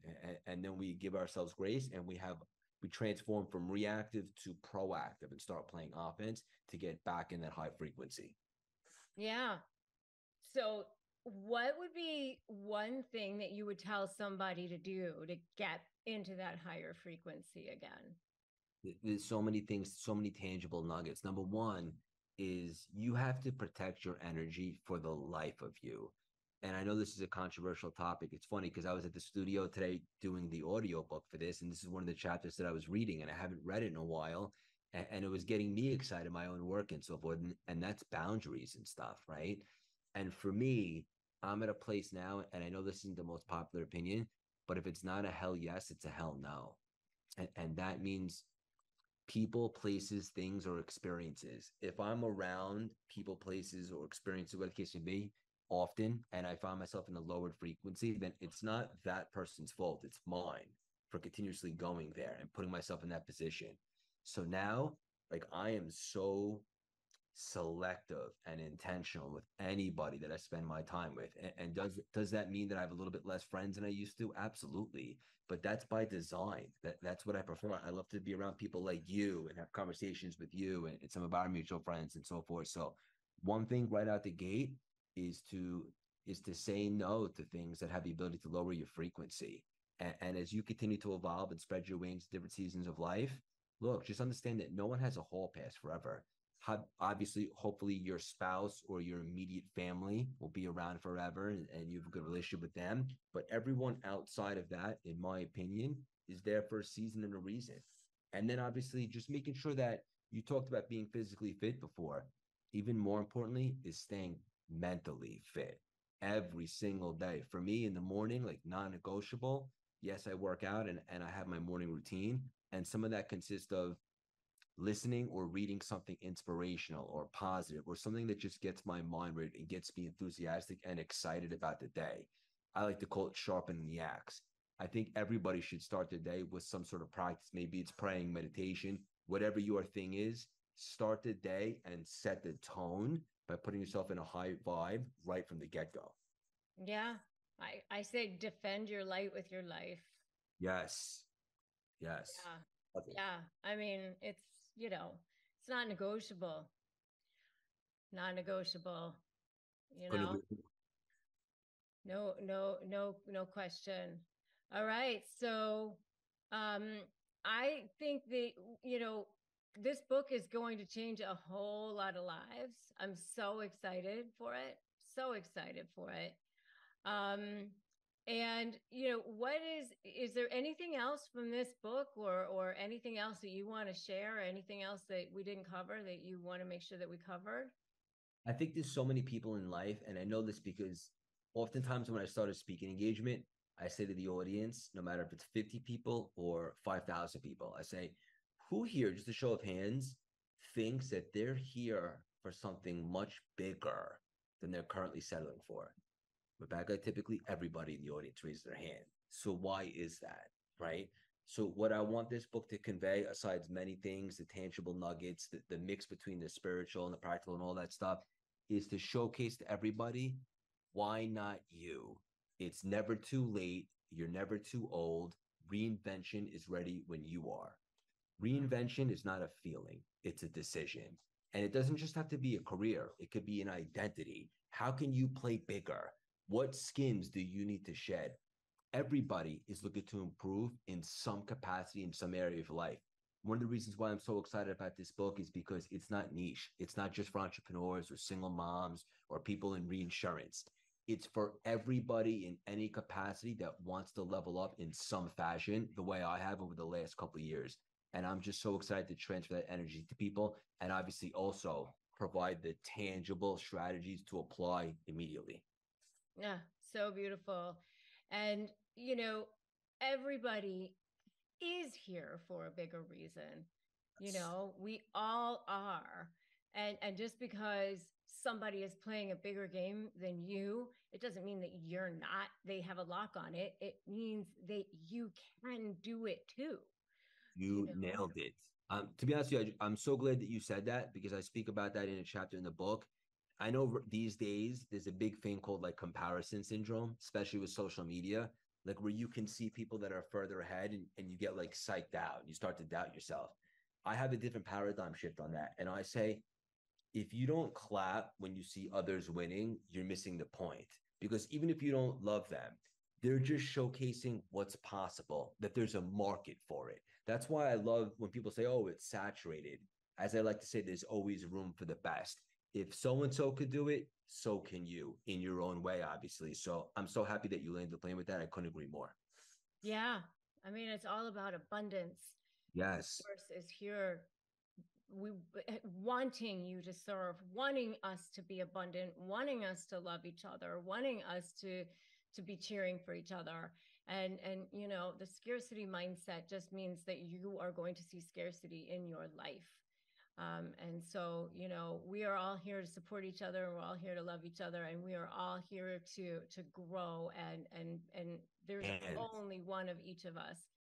And then we give ourselves grace, and we transform from reactive to proactive and start playing offense to get back in that high frequency. Yeah. So what would be one thing that you would tell somebody to do to get into that higher frequency again? There's so many things, so many tangible nuggets. Number one is you have to protect your energy for the life of you. And I know this is a controversial topic. It's funny because I was at the studio today doing the audio book for this, and this is one of the chapters that I was reading, and I haven't read it in a while. And it was getting me excited, my own work and so forth. And that's boundaries and stuff, right? And for me, I'm at a place now, and I know this isn't the most popular opinion, but if it's not a hell yes, it's a hell no. And that means people, places, things, or experiences. If I'm around people, places, or experiences, whatever the case may be, often, and I find myself in a lowered frequency, then it's not that person's fault. It's mine for continuously going there and putting myself in that position. So now, like, I am so selective and intentional with anybody that I spend my time with. And does that mean that I have a little bit less friends than I used to? Absolutely. But that's by design. That's what I prefer. I love to be around people like you and have conversations with you and some of our mutual friends and so forth. So one thing right out the gate is to say no to things that have the ability to lower your frequency. And as you continue to evolve and spread your wings, different seasons of life, look, just understand that no one has a hall pass forever. Obviously, hopefully your spouse or your immediate family will be around forever, and you have a good relationship with them. But everyone outside of that, in my opinion, is there for a season and a reason. And then obviously just making sure that you talked about being physically fit before. Even more importantly is staying mentally fit every single day. For me, in the morning, like, non-negotiable. Yes, I work out and I have my morning routine. And some of that consists of listening or reading something inspirational or positive or something that just gets my mind ready and gets me enthusiastic and excited about the day. I like to call it sharpening the axe. I think everybody should start their day with some sort of practice. Maybe it's praying, meditation, whatever your thing is. Start the day and set the tone by putting yourself in a high vibe right from the get-go. Yeah. I say defend your light with your life. Yes. Yes. Yeah. Yeah. I mean, it's not negotiable. Non-negotiable, no question. All right. So, I think that, this book is going to change a whole lot of lives. I'm so excited for it. So excited for it. And is there anything else from this book or anything else that you want to share, or anything else that we didn't cover that you want to make sure that we covered? I think there's so many people in life, and I know this because oftentimes when I start a speaking engagement, I say to the audience, no matter if it's 50 people or 5,000 people, I say, who here, just a show of hands, thinks that they're here for something much bigger than they're currently settling for? Rebecca, typically everybody in the audience raises their hand. So why is that, right? So what I want this book to convey, aside many things, the tangible nuggets, the mix between the spiritual and the practical and all that stuff, is to showcase to everybody, why not you? It's never too late. You're never too old. Reinvention is ready when you are. Reinvention is not a feeling. It's a decision. And it doesn't just have to be a career. It could be an identity. How can you play bigger? What skins do you need to shed? everybody is looking to improve in some capacity in some area of life. One of the reasons why I'm so excited about this book is because it's not niche. It's not just for entrepreneurs or single moms or people in reinsurance. It's for everybody in any capacity that wants to level up in some fashion, the way I have over the last couple of years. And I'm just so excited to transfer that energy to people and obviously also provide the tangible strategies to apply immediately. Yeah, so beautiful. And, you know, everybody is here for a bigger reason. You know, we all are. And just because somebody is playing a bigger game than you, it doesn't mean that you're not. They have a lock on it. It means that you can do it too. You nailed it. To be honest with you, I'm so glad that you said that because I speak about that in a chapter in the book. I know these days there's a big thing called like comparison syndrome, especially with social media, like where you can see people that are further ahead and you get like psyched out and you start to doubt yourself. I have a different paradigm shift on that. And I say, if you don't clap when you see others winning, you're missing the point. Because even if you don't love them, they're just showcasing what's possible, that there's a market for it. That's why I love when people say, oh, it's saturated. As I like to say, there's always room for the best. If so-and-so could do it, so can you in your own way, obviously. So I'm so happy that you landed the plane with that. I couldn't agree more. Yeah. I mean, it's all about abundance. Yes. Force is here, we wanting you to serve, wanting us to be abundant, wanting us to love each other, wanting us to be cheering for each other. And you know, the scarcity mindset just means that you are going to see scarcity in your life. And so, you know, we are all here to support each other, and we're all here to love each other, and we are all here to grow. And there's only one of each of us.